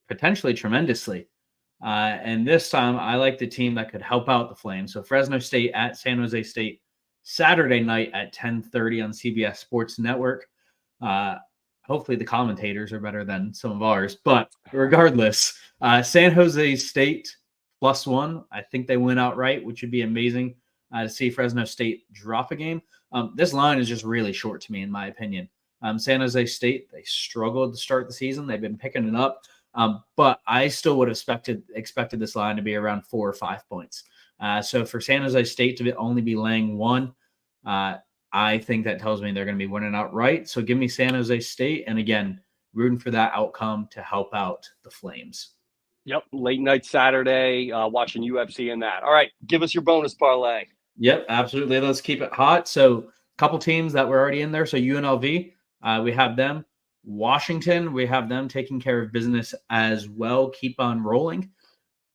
potentially tremendously. And this time, I like the team that could help out the Flames. So Fresno State at San Jose State, Saturday night at 10:30 on CBS Sports Network. Hopefully the commentators are better than some of ours. But regardless, San Jose State +1. I think they win outright, which would be amazing to see Fresno State drop a game. This line is just really short to me, in my opinion. San Jose State, they struggled to start the season. They've been picking it up. But I still would have expected this line to be around 4 or 5 points. So for San Jose State to only be laying 1, I think that tells me they're going to be winning outright. So give me San Jose State. And again, rooting for that outcome to help out the Flames. Yep. Late night Saturday, watching UFC and that. All right. Give us your bonus parlay. Yep, absolutely. Let's keep it hot. So a couple teams that were already in there. So UNLV, we have them. Washington, we have them taking care of business as well. Keep on rolling.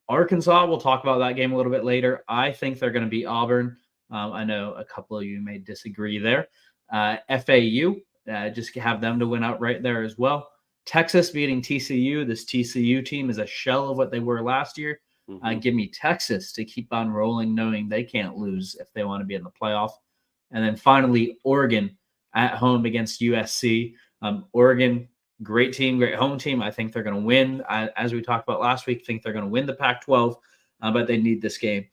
Arkansas, we'll talk about that game a little bit later. I think they're going to beat Auburn. I know a couple of you may disagree there. FAU, just have them to win outright there as well. Texas beating TCU. This TCU team is a shell of what they were last year. Give me Texas to keep on rolling, knowing they can't lose if they want to be in the playoff. And then finally, Oregon at home against USC. Oregon, great team, great home team. I think they're going to win. As we talked about last week, I think they're going to win the Pac-12, but they need this game.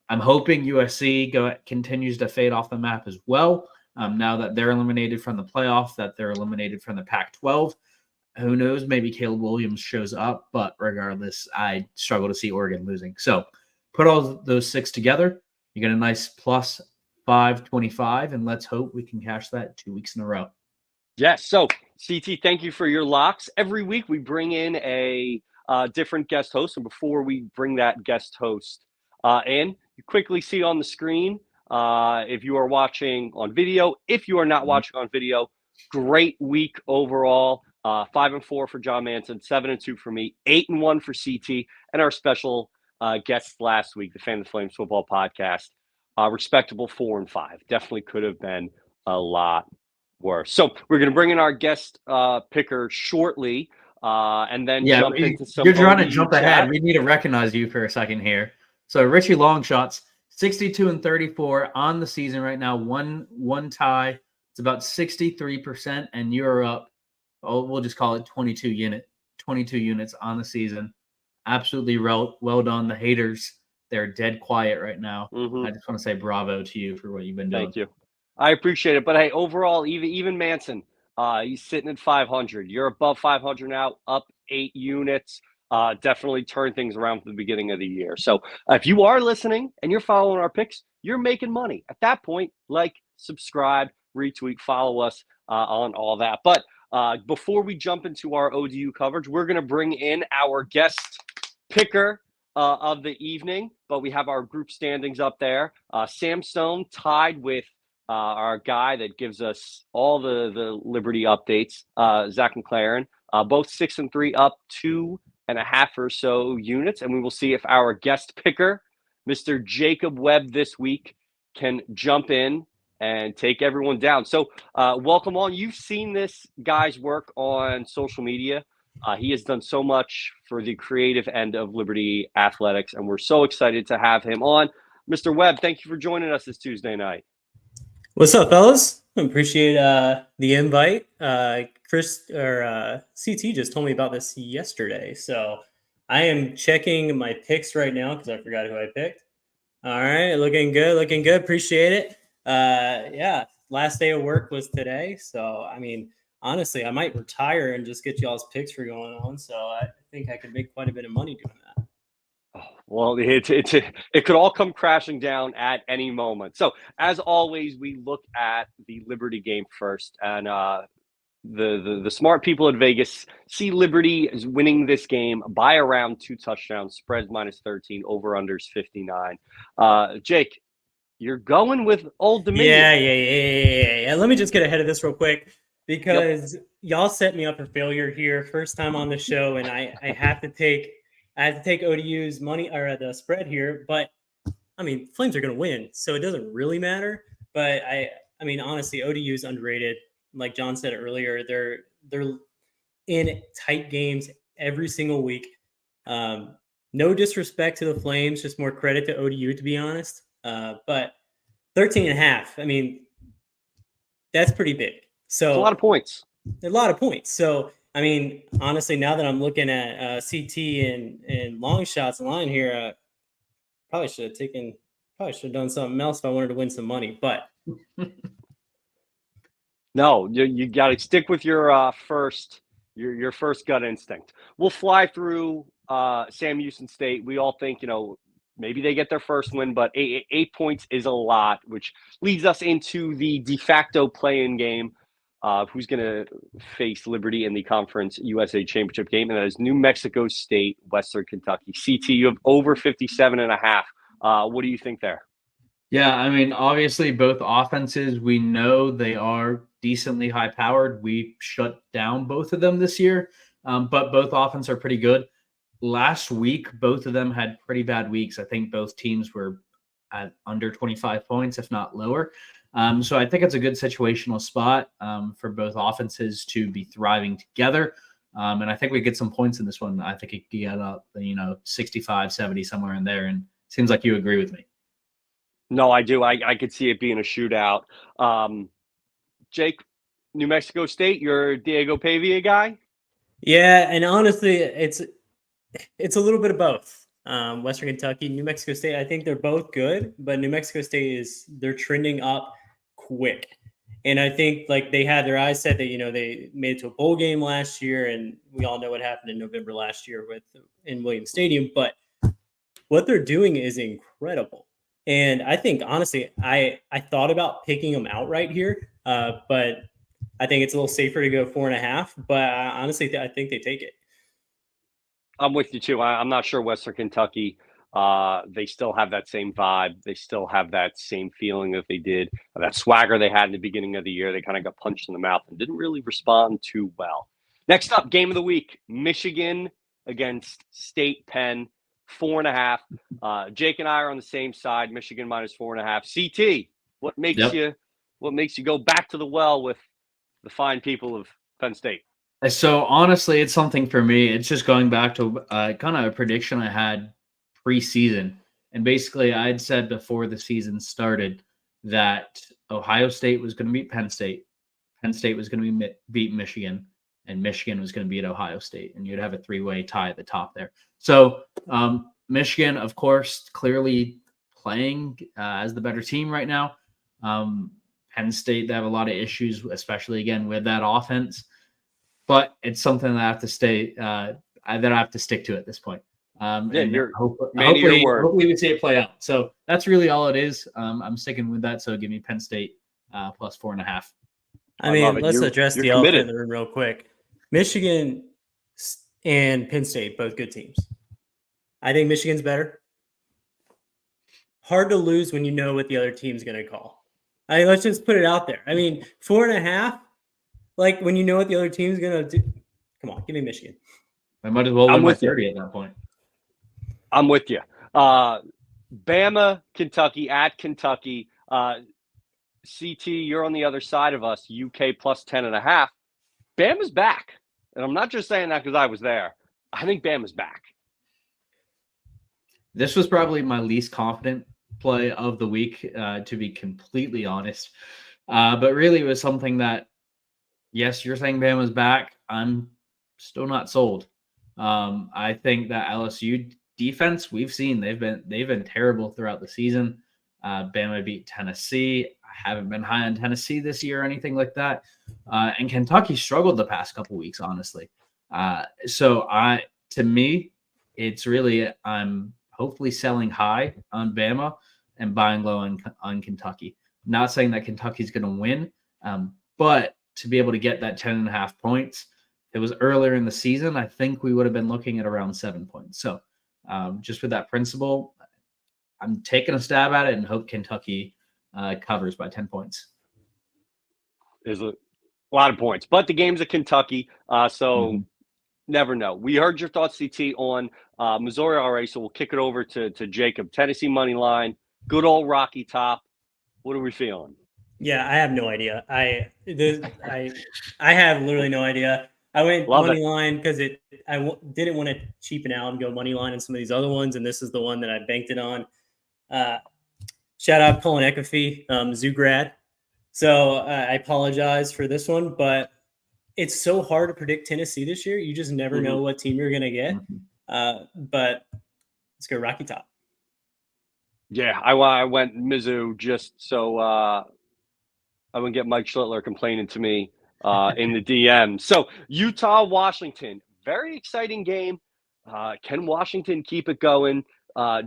I'm hoping USC continues to fade off the map as well. Now that they're eliminated from the playoff, that they're eliminated from the Pac-12. Who knows? Maybe Caleb Williams shows up, but regardless, I struggle to see Oregon losing. So put all those 6 together. You get a nice plus 525, and let's hope we can cash that 2 weeks in a row. Yes. So, CT, thank you for your locks. Every week we bring in a different guest host. And before we bring that guest host in, you quickly see on the screen if you are watching on video. If you are not watching on video, great week overall. 5-4 for John Manson, 7-2 for me, 8-1 for CT, and our special guest last week, the Fan of the Flames Football Podcast, respectable 4-5. Definitely could have been a lot worse. So we're going to bring in our guest picker shortly, and then jump into some. You're trying to jump chat. ahead. We need to recognize you for a second here. So Richie Longshots, 62-34 on the season right now. One tie. It's about 63%, and you're up. We'll just call it 22 units on the season. Absolutely well done. The haters, they're dead quiet right now. I just want to say bravo to you for what you've been doing. Thank you. I appreciate it. But hey, overall, even Manson, he's sitting at 500. You're above 500 now, up 8 units. Definitely turn things around from the beginning of the year. So if you are listening and you're following our picks, you're making money. At that point, like, subscribe, retweet, follow us on all that. But before we jump into our ODU coverage, we're going to bring in our guest picker of the evening. But we have our group standings up there. Sam Stone tied with our guy that gives us all the Liberty updates, Zach McLaren, both 6-3, up 2.5 or so units. And we will see if our guest picker, Mr. Jacob Webb, this week can jump in and take everyone down. So welcome on. You've seen this guy's work on social media. He has done so much for the creative end of Liberty Athletics, and we're so excited to have him on. Mr. Webb, thank you for joining us this Tuesday night. What's up, fellas? I appreciate the invite. Chris or CT just told me about this yesterday, so I am checking my picks right now because I forgot who I picked. All right, looking good. Appreciate it. Yeah, last day of work was today, so I mean, honestly, I might retire and just get y'all's picks for going on. So I think I could make quite a bit of money doing that. Well, it could all come crashing down at any moment. So, as always, we look at the Liberty game first, and the smart people at Vegas see Liberty as winning this game by around 2 touchdowns, spreads -13, over/unders 59. Jake, you're going with Old Dominion. Yeah. Let me just get ahead of this real quick because y'all set me up for failure here. First time on the show, and I have to take ODU's money or the spread here, but I mean, Flames are going to win, so it doesn't really matter. But I mean, honestly, ODU is underrated. Like John said earlier, they're in tight games every single week. No disrespect to the Flames, just more credit to ODU, to be honest. But 13.5, I mean, that's pretty big. So it's a lot of points. A lot of points. So, I mean, honestly, now that I'm looking at CT and long shots line here, probably should have done something else if I wanted to win some money. But no, you got to stick with your first gut instinct. We'll fly through Sam Houston State. We all think, maybe they get their first win, but 8 points is a lot, which leads us into the de facto play-in game. Who's going to face Liberty in the Conference USA Championship game, and that is New Mexico State, Western Kentucky. CT, you have over 57.5. What do you think there? Yeah, I mean, obviously both offenses, we know they are decently high-powered. We shut down both of them this year, but both offenses are pretty good. Last week, both of them had pretty bad weeks. I think both teams were at under 25 points, if not lower. So I think it's a good situational spot for both offenses to be thriving together. And I think we get some points in this one. I think it could get up, 65, 70, somewhere in there. And it seems like you agree with me. No, I do. I could see it being a shootout. Jake, New Mexico State, you're a Diego Pavia guy? Yeah, and honestly, it's a little bit of both. Western Kentucky, New Mexico State, I think they're both good, but New Mexico State they're trending up quick. And I think like they had their eyes set that, they made it to a bowl game last year, and we all know what happened in November last year in Williams Stadium, but what they're doing is incredible. And I think, honestly, I thought about picking them outright here, but I think it's a little safer to go 4.5, but honestly, I think they take it. I'm with you too. I'm not sure Western Kentucky. They still have that same vibe. They still have that same feeling that they did, that swagger they had in the beginning of the year. They kind of got punched in the mouth and didn't really respond too well. Next up, game of the week: Michigan against State Penn, 4.5. Jake and I are on the same side. Michigan minus 4.5. CT, what makes you go back to the well with the fine people of Penn State? So honestly, it's something for me. It's just going back to kind of a prediction I had preseason. And basically, I'd said before the season started that Ohio State was going to beat Penn State. Penn State was going to beat Michigan, and Michigan was going to beat Ohio State. And you'd have a three-way tie at the top there. So Michigan, of course, clearly playing as the better team right now. Penn State, they have a lot of issues, especially, again, with that offense. But it's something that I have to that I have to stick to at this point. Hopefully we see it play out. So that's really all it is. I'm sticking with that. So give me Penn State plus 4.5. I mean, let's address the elephant in the room real quick. Michigan and Penn State, both good teams. I think Michigan's better. Hard to lose when you know what the other team's going to call. Let's just put it out there. I mean, 4.5. Like, when you know what the other team's going to do, come on, give me Michigan. I might as well win my 30 at that point. I'm with you. Bama, Kentucky, at Kentucky. CT, you're on the other side of us, UK plus 10.5. Bama's back. And I'm not just saying that because I was there. I think Bama's back. This was probably my least confident play of the week, to be completely honest. But really, it was something that, yes, you're saying Bama's back. I'm still not sold. I think that LSU defense, we've seen they've been terrible throughout the season. Bama beat Tennessee. I haven't been high on Tennessee this year or anything like that. And Kentucky struggled the past couple weeks, honestly. To me, it's really I'm hopefully selling high on Bama and buying low on Kentucky. Not saying that Kentucky's going to win, but to be able to get that 10.5 points, it was earlier in the season. I think we would have been looking at around 7 points. So just with that principle, I'm taking a stab at it and hope Kentucky covers by 10 points. There's a lot of points, but the game's at Kentucky, never know. We heard your thoughts, CT, on Missouri already, so we'll kick it over to Jacob. Tennessee money line, good old Rocky Top. What are we feeling? Yeah, I have no idea. I have literally no idea. I went Love money it. line because didn't want to cheapen out and go money line in some of these other ones, and this is the one that I banked it on. Shout out Colin Eckerfee, Zoo grad. So I apologize for this one, but it's so hard to predict Tennessee this year. You just never know what team you're going to get. But let's go Rocky Top. Yeah, I went Mizzou just so I wouldn't get Mike Schlittler complaining to me in the DM. So Utah, Washington, very exciting game. Can Washington keep it going?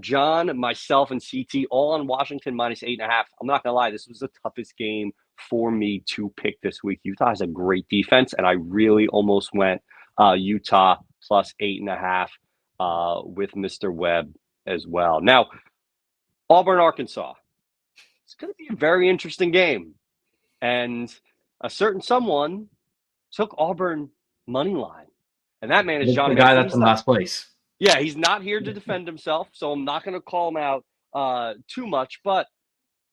John, myself, and CT all on Washington -8.5. I'm not gonna lie, this was the toughest game for me to pick this week. Utah has a great defense, and I really almost went Utah +8.5 with Mr. Webb as well. Now, Auburn, Arkansas. It's going to be a very interesting game. And a certain someone took Auburn money line. And that man is It's John the guy Mason. that's in last place. Yeah, he's not here to defend himself, so I'm not going to call him out too much. But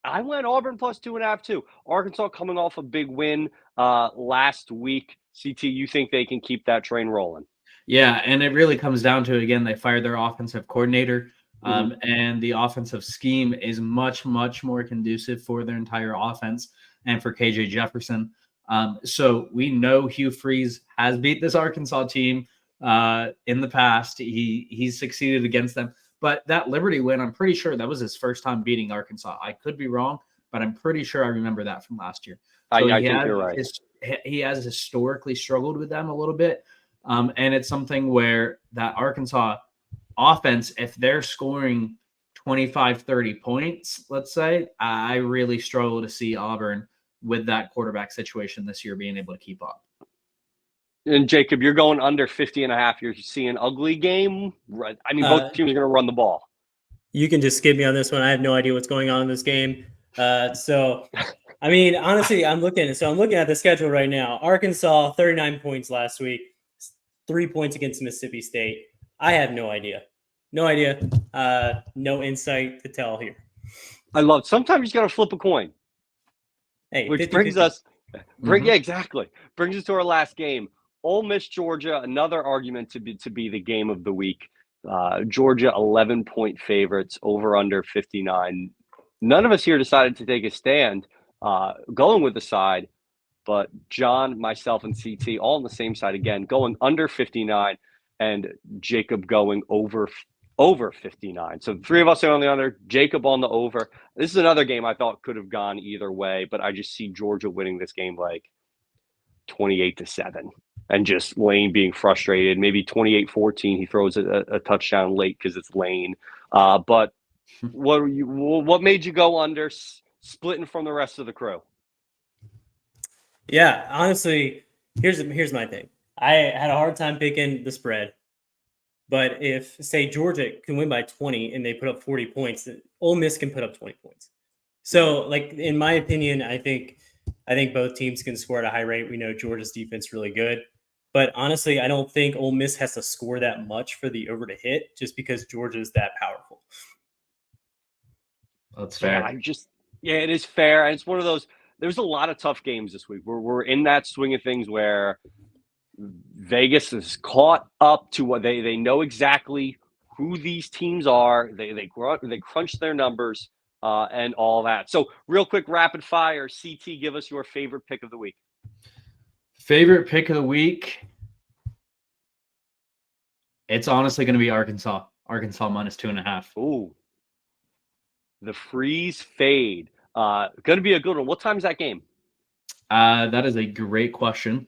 I went Auburn +2.5 too. Arkansas coming off a big win last week. CT, you think they can keep that train rolling? Yeah, and it really comes down to, again, they fired their offensive coordinator. And the offensive scheme is much, much more conducive for their entire offense and for KJ Jefferson. So we know Hugh Freeze has beat this Arkansas team in the past. He's succeeded against them. But that Liberty win, I'm pretty sure that was his first time beating Arkansas. I could be wrong, but I'm pretty sure I remember that from last year. So I think you're right. He has historically struggled with them a little bit. And it's something where that Arkansas offense, if they're scoring 25, 30 points, let's say, I really struggle to see Auburn with that quarterback situation this year being able to keep up. And Jacob, you're going under 50.5. You're seeing an ugly game. I mean, both teams are going to run the ball. You can just skip me on this one. I have no idea what's going on in this game. So, I mean, honestly, I'm looking at the schedule right now. Arkansas, 39 points last week, 3 points against Mississippi State. I have no idea. No insight to tell here. I love. Sometimes you got to flip a coin. Hey, which 50, brings 50. us, yeah, exactly. Brings us to our last game. Ole Miss, Georgia. Another argument to be the game of the week. Georgia 11-point favorites, over under 59. None of us here decided to take a stand, going with the side, but John, myself, and CT all on the same side again, going under 59, and Jacob going over 59. So the three of us are on the under, Jacob on the over. This is another game I thought could have gone either way, but I just see Georgia winning this game like 28-7. And just Lane being frustrated. Maybe 28-14. He throws a touchdown late because it's Lane. But what made you go under, splitting from the rest of the crew? Yeah, honestly, here's my thing. I had a hard time picking the spread. But if, say, Georgia can win by 20 and they put up 40 points, Ole Miss can put up 20 points. So, like, in my opinion, I think both teams can score at a high rate. We know Georgia's defense really good. But honestly, I don't think Ole Miss has to score that much for the over to hit just because Georgia is that powerful. That's fair. It is fair. And it's one of those, there's a lot of tough games this week. We're in that swing of things where Vegas is caught up to what they know exactly who these teams are. They crunch their numbers and all that. So real quick, rapid fire, CT, give us your favorite pick of the week. Favorite pick of the week? It's honestly going to be Arkansas. Arkansas -2.5. Ooh. The freeze fade. Going to be a good one. What time is that game? That is a great question.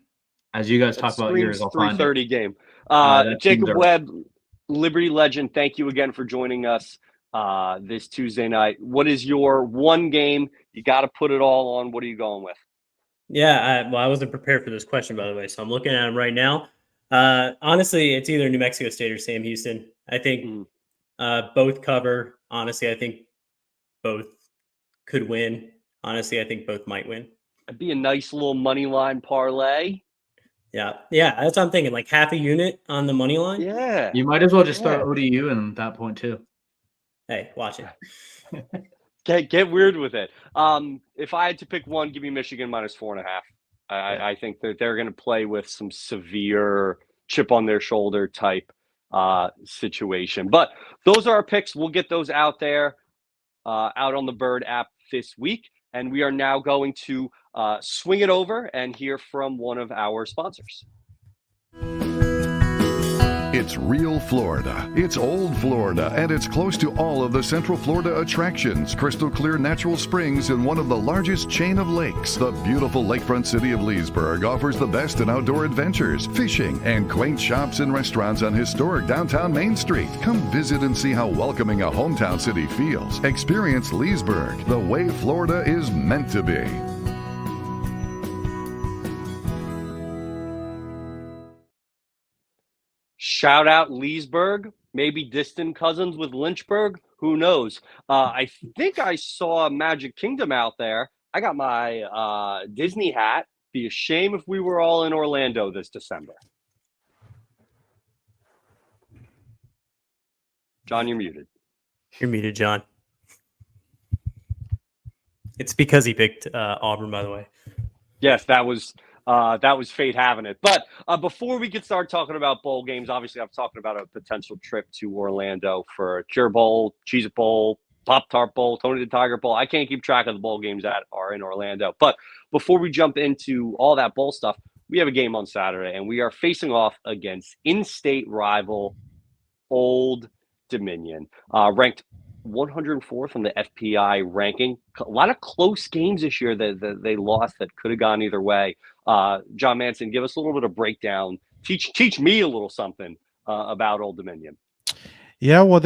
As you guys talk about yours, I'll find it. 3:30 game. Jacob Webb, Liberty legend, thank you again for joining us this Tuesday night. What is your one game? You got to put it all on. What are you going with? Yeah, I wasn't prepared for this question, by the way, so I'm looking at them right now. Honestly, it's either New Mexico State or Sam Houston. I think both cover. Honestly, I think both could win. Honestly, I think both might win. It'd be a nice little money line parlay. Yeah, that's what I'm thinking. Like half a unit on the money line. Yeah, you might as well just start ODU in that point too. Hey, watch it. Get weird with it. If I had to pick one, give me Michigan -4.5. I think that they're going to play with some severe chip on their shoulder type situation. But those are our picks. We'll get those out there, out on the Bird app this week. And we are now going to swing it over and hear from one of our sponsors. It's real Florida. It's old Florida, and it's close to all of the Central Florida attractions. Crystal clear natural springs in one of the largest chain of lakes. The beautiful lakefront city of Leesburg offers the best in outdoor adventures, fishing, and quaint shops and restaurants on historic downtown Main Street. Come visit and see how welcoming a hometown city feels. Experience Leesburg the way Florida is meant to be. Shout out Leesburg, maybe distant cousins with Lynchburg. Who knows? I think I saw Magic Kingdom out there. I got my Disney hat. Be a shame if we were all in Orlando this December. John, you're muted. You're muted, John. It's because he picked Auburn, by the way. Yes, that was fate having it. But before we get started talking about bowl games, obviously I'm talking about a potential trip to Orlando for Cure Bowl, Cheez-It Bowl, Pop-Tart Bowl, Tony the Tiger Bowl. I can't keep track of the bowl games that are in Orlando. But before we jump into all that bowl stuff, we have a game on Saturday, and we are facing off against in-state rival Old Dominion, ranked 104th on the FPI ranking. A lot of close games this year that they lost that could have gone either way. John Manson, give us a little bit of breakdown. Teach me a little something about Old Dominion. Yeah, well,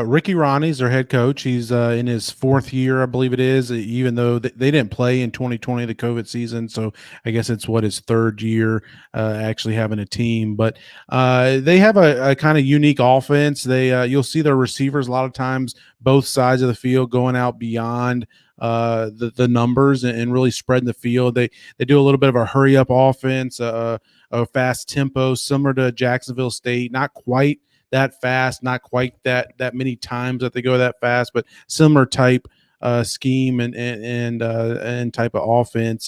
Ricky Ronnie's their head coach. He's in his fourth year, I believe it is, even though they didn't play in 2020, the COVID season. So I guess it's his third year actually having a team. But they have a kind of unique offense. You'll see their receivers a lot of times, both sides of the field, going out beyond the numbers and really spreading the field. They do a little bit of a hurry up offense, a fast tempo, similar to Jacksonville State, not quite that fast, not quite that many times that they go that fast, but similar type scheme and type of offense.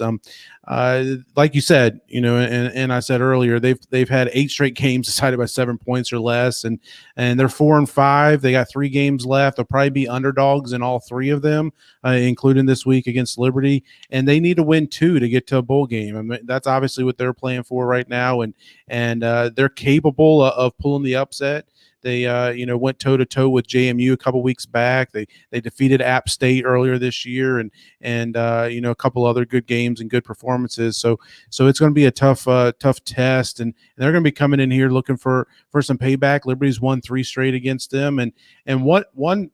Like you said, and I said earlier, they've had 8 straight games decided by 7 points or less, and they're 4-5. They got 3 games left. They'll probably be underdogs in all 3 of them, including this week against Liberty. And they need to win 2 to get to a bowl game. I mean, that's obviously what they're playing for right now, and they're capable of pulling the upset. They went toe-to-toe with JMU a couple weeks back. They defeated App State earlier this year, and a couple other good games and good performances. So it's going to be a tough test, and they're going to be coming in here looking for some payback. Liberty's won 3 straight against them, and one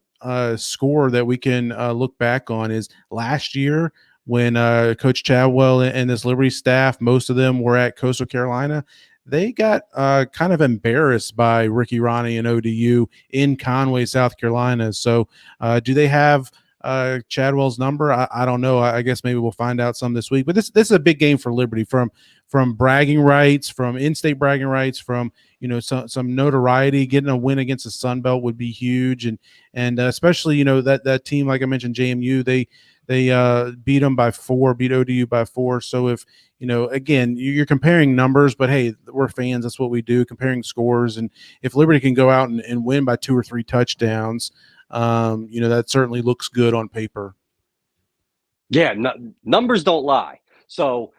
score that we can look back on is last year when Coach Chadwell and this Liberty staff, most of them were at Coastal Carolina. They got kind of embarrassed by Ricky Ronnie and ODU in Conway, South Carolina. So do they have Chadwell's number? I don't know. I guess maybe we'll find out some this week. But this is a big game for Liberty from bragging rights, from in-state bragging rights, from some notoriety. Getting a win against the Sun Belt would be huge, and especially that team, like I mentioned, JMU. They beat them by 4, beat ODU by 4. So if again, you're comparing numbers, but hey, we're fans. That's what we do, comparing scores. And if Liberty can go out and win by 2 or 3 touchdowns, that certainly looks good on paper. Yeah, numbers don't lie. So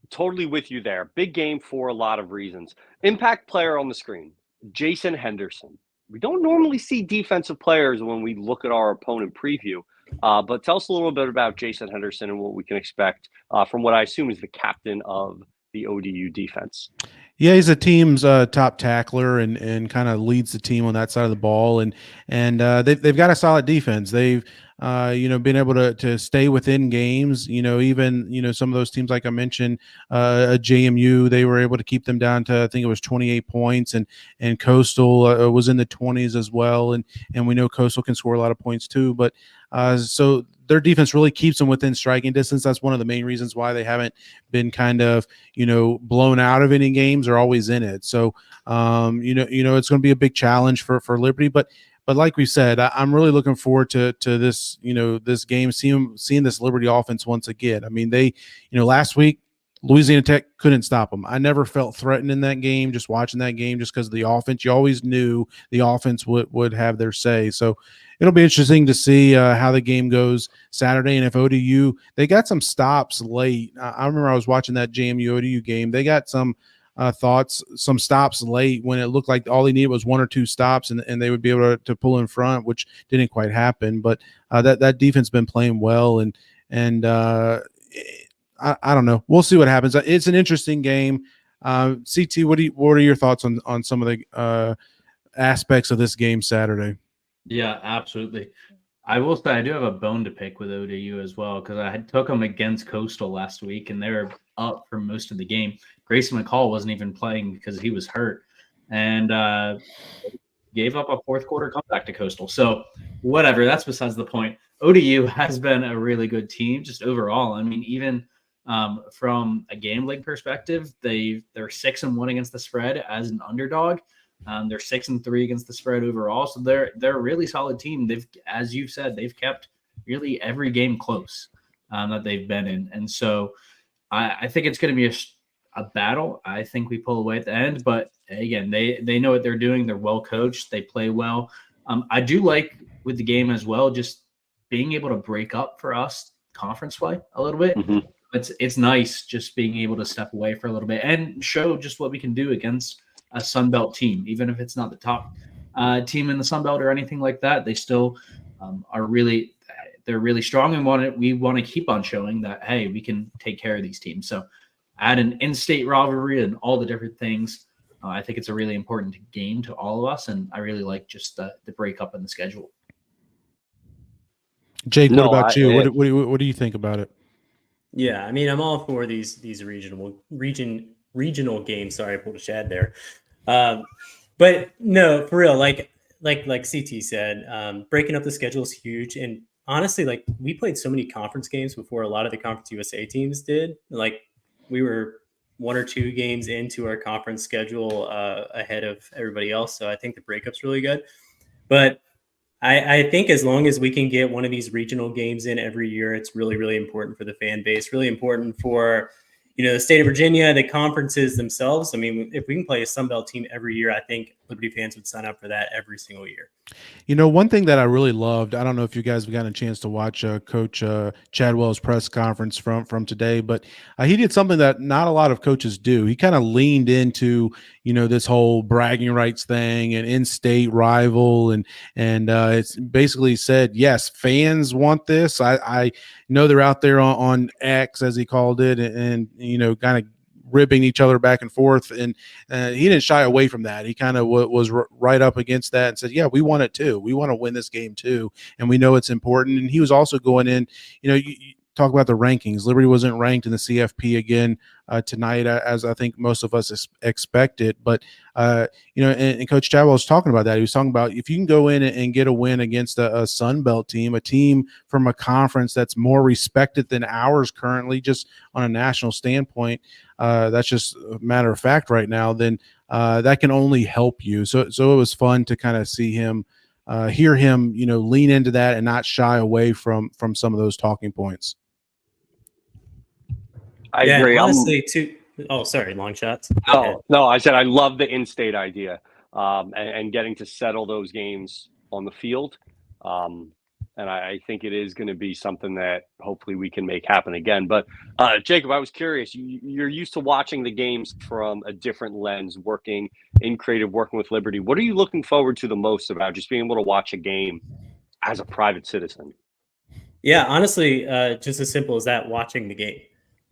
totally with you there. Big game for a lot of reasons. Impact player on the screen, Jason Henderson. We don't normally see defensive players when we look at our opponent preview. But tell us a little bit about Jason Henderson and what we can expect from what I assume is the captain of the ODU defense. Yeah, he's the team's top tackler and kind of leads the team on that side of the ball. And they've got a solid defense. They've been able to stay within games. Even some of those teams, like I mentioned, JMU, they were able to keep them down to, I think it was 28 points, and Coastal was in the 20s as well. And we know Coastal can score a lot of points too. But so their defense really keeps them within striking distance. That's one of the main reasons why they haven't been kind of blown out of any games. They're always in it. So it's going to be a big challenge for Liberty, but like we said, I'm really looking forward to this, this game, seeing this Liberty offense once again. I mean, they, last week Louisiana Tech couldn't stop them. I never felt threatened in that game, just watching that game, just because of the offense. You always knew the offense would have their say. So it'll be interesting to see how the game goes Saturday. And if ODU, they got some stops late. I remember I was watching that JMU ODU game. They got some some stops late when it looked like all they needed was 1 or 2 stops and they would be able to pull in front, which didn't quite happen. But that defense been playing well, and I don't know. We'll see what happens. It's an interesting game. CT, what are your thoughts on some of the aspects of this game Saturday? Yeah, absolutely. I will say I do have a bone to pick with ODU as well, because I took them against Coastal last week and they were up for most of the game. Grayson McCall wasn't even playing because he was hurt, and gave up a fourth quarter comeback to Coastal. So whatever, that's besides the point. ODU has been a really good team just overall. I mean, even from a gambling perspective, they're 6-1 against the spread as an underdog. They're 6-3 against the spread overall. So they're a really solid team. They've, as you've said, they've kept really every game close that they've been in. And so I think it's going to be a battle. I think we pull away at the end, but again, they know what they're doing. They're well coached. They play well. I do like with the game as well, just being able to break up for us conference play a little bit. Mm-hmm. It's nice just being able to step away for a little bit and show just what we can do against a Sun Belt team, even if it's not the top team in the Sun Belt or anything like that. They still they're really strong, and we want to keep on showing that, hey, we can take care of these teams. So add an in-state rivalry and all the different things. I think it's a really important game to all of us, and I really like just the breakup in the schedule. Jake, what about you? What do you think about it? Yeah, I mean, I'm all for these regional games. Sorry, I pulled a shad there. But no, for real, like CT said, breaking up the schedule is huge. And honestly, like, we played so many conference games before a lot of the Conference USA teams did. Like, we were 1 or 2 games into our conference schedule ahead of everybody else. So I think the breakup's really good. But I think as long as we can get one of these regional games in every year, it's really, really important for the fan base, really important for, the state of Virginia, the conferences themselves. I mean, if we can play a Sun Belt team every year, I think Liberty fans would sign up for that every single year. One thing that I really loved, I don't know if you guys have gotten a chance to watch Coach Chadwell's press conference from today, but he did something that not a lot of coaches do. He kind of leaned into, this whole bragging rights thing and in-state rival, and it's basically said, yes, fans want this. I know they're out there on X, as he called it, and kind of ribbing each other back and forth, and he didn't shy away from that. He kind of was right up against that and said, yeah, we want it too. We want to win this game too, and we know it's important. And he was also going in, you talk about the rankings. Liberty wasn't ranked in the CFP again tonight, as I think most of us expected. But and Coach Chadwell was talking about that. He was talking about if you can go in and get a win against a Sun Belt team, a team from a conference that's more respected than ours currently, just on a national standpoint, that's just a matter of fact right now, then that can only help you. So it was fun to kind of see him, hear him, lean into that and not shy away from some of those talking points. I agree. Honestly, too. Oh, sorry, long shots. No, I said I love the in-state idea, and getting to settle those games on the field. And I think it is going to be something that hopefully we can make happen again. But Jacob, I was curious. You're used to watching the games from a different lens, working in creative, working with Liberty. What are you looking forward to the most about just being able to watch a game as a private citizen? Yeah, honestly, just as simple as that, watching the game.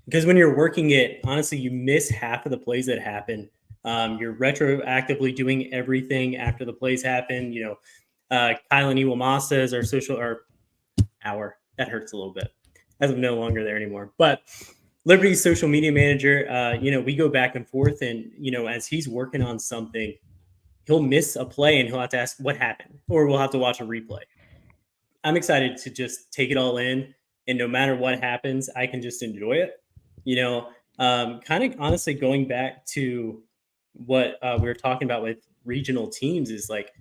Because when you're working it, honestly, you miss half of the plays that happen. You're retroactively doing everything after the plays happen. Kylan Iwamasa is that hurts a little bit, as I'm no longer there anymore. But Liberty's social media manager, we go back and forth, and as he's working on something, he'll miss a play and he'll have to ask what happened, or we'll have to watch a replay. I'm excited to just take it all in, and no matter what happens, I can just enjoy it. Kind of honestly going back to what we were talking about with regional teams is like,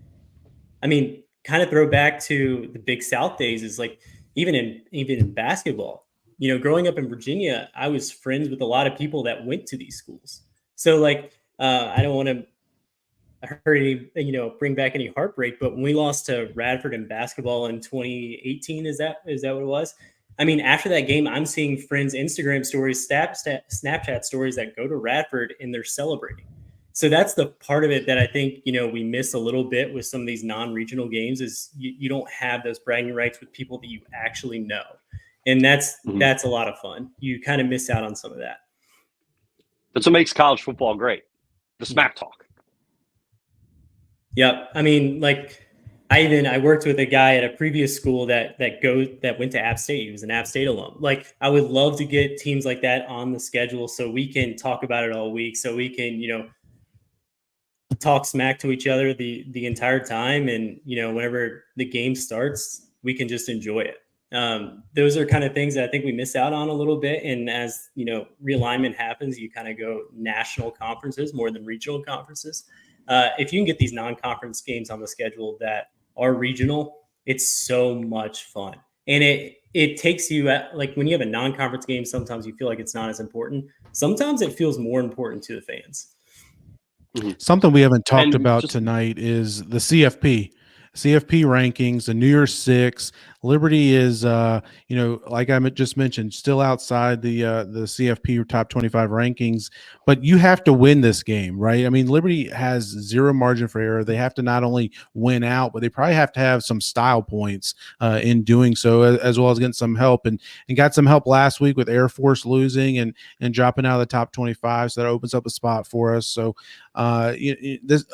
I mean, kind of throw back to the Big South days is like, even in basketball, growing up in Virginia, I was friends with a lot of people that went to these schools. So like, I don't want to bring back any heartbreak, but when we lost to Radford in basketball in 2018, is that what it was? I mean, after that game, I'm seeing friends' Instagram stories, Snapchat stories that go to Radford and they're celebrating. So that's the part of it that I think, we miss a little bit with some of these non-regional games is you don't have those bragging rights with people that you actually know. And that's a lot of fun. You kind of miss out on some of that. That's what makes college football great. The smack talk. Yep. I mean, like I worked with a guy at a previous school that went to App State. He was an App State alum. Like I would love to get teams like that on the schedule so we can talk about it all week. So we can, talk smack to each other the entire time. And, whenever the game starts, we can just enjoy it. Those are kind of things that I think we miss out on a little bit. And as, realignment happens, you kind of go national conferences more than regional conferences. If you can get these non-conference games on the schedule that are regional, it's so much fun. And it takes you like when you have a non-conference game, sometimes you feel like it's not as important. Sometimes it feels more important to the fans. Something we haven't talked about tonight is the CFP rankings, the New Year's Six. Liberty is, like I just mentioned, still outside the CFP top 25 rankings, but you have to win this game, right? I mean, Liberty has zero margin for error. They have to not only win out, but they probably have to have some style points in doing so, as well as getting some help and got some help last week with Air Force losing and dropping out of the top 25. So that opens up a spot for us. So this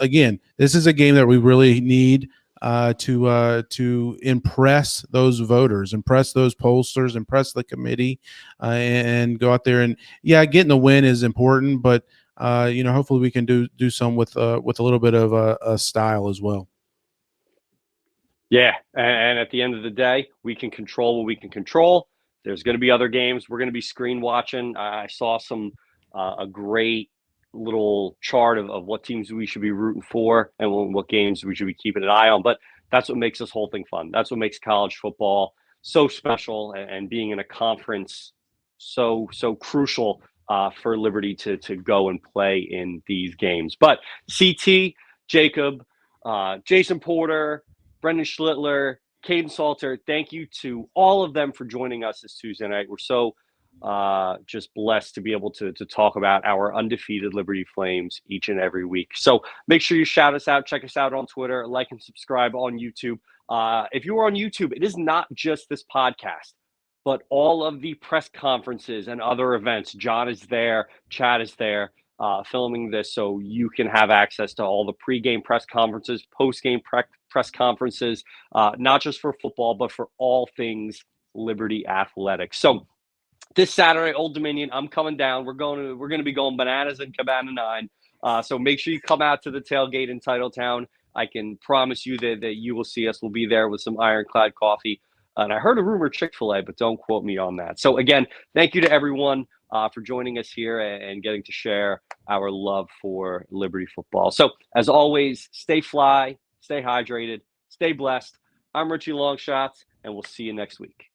is a game that we really need to impress those voters, impress those pollsters, impress the committee, and go out there and getting the win is important, but hopefully we can do some with a little bit of a style as well. Yeah, and at the end of the day, we can control what we can control. There's going to be other games we're going to be screen watching. I saw a great little chart of what teams we should be rooting for and what games we should be keeping an eye on. But that's what makes this whole thing fun. That's what makes college football so special, and being in a conference so crucial for Liberty to go and play in these games. But CT, Jacob, Jason Porter, Brendan Schlittler, Kaidon Salter, thank you to all of them for joining us this Tuesday night. We're so just blessed to be able to talk about our undefeated Liberty Flames each and every week. So make sure you shout us out, check us out on Twitter, like and subscribe on YouTube. If you are on YouTube, it is not just this podcast, but all of the press conferences and other events. John is there, Chad is there, filming this, so you can have access to all the pregame press conferences, postgame press conferences, not just for football, but for all things Liberty athletics. So this Saturday, Old Dominion, I'm coming down. We're going to be going bananas in Cabana 9. So make sure you come out to the tailgate in Titletown. I can promise you that you will see us. We'll be there with some ironclad coffee. And I heard a rumor Chick-fil-A, but don't quote me on that. So again, thank you to everyone for joining us here and getting to share our love for Liberty football. So as always, stay fly, stay hydrated, stay blessed. I'm Richie Longshots, and we'll see you next week.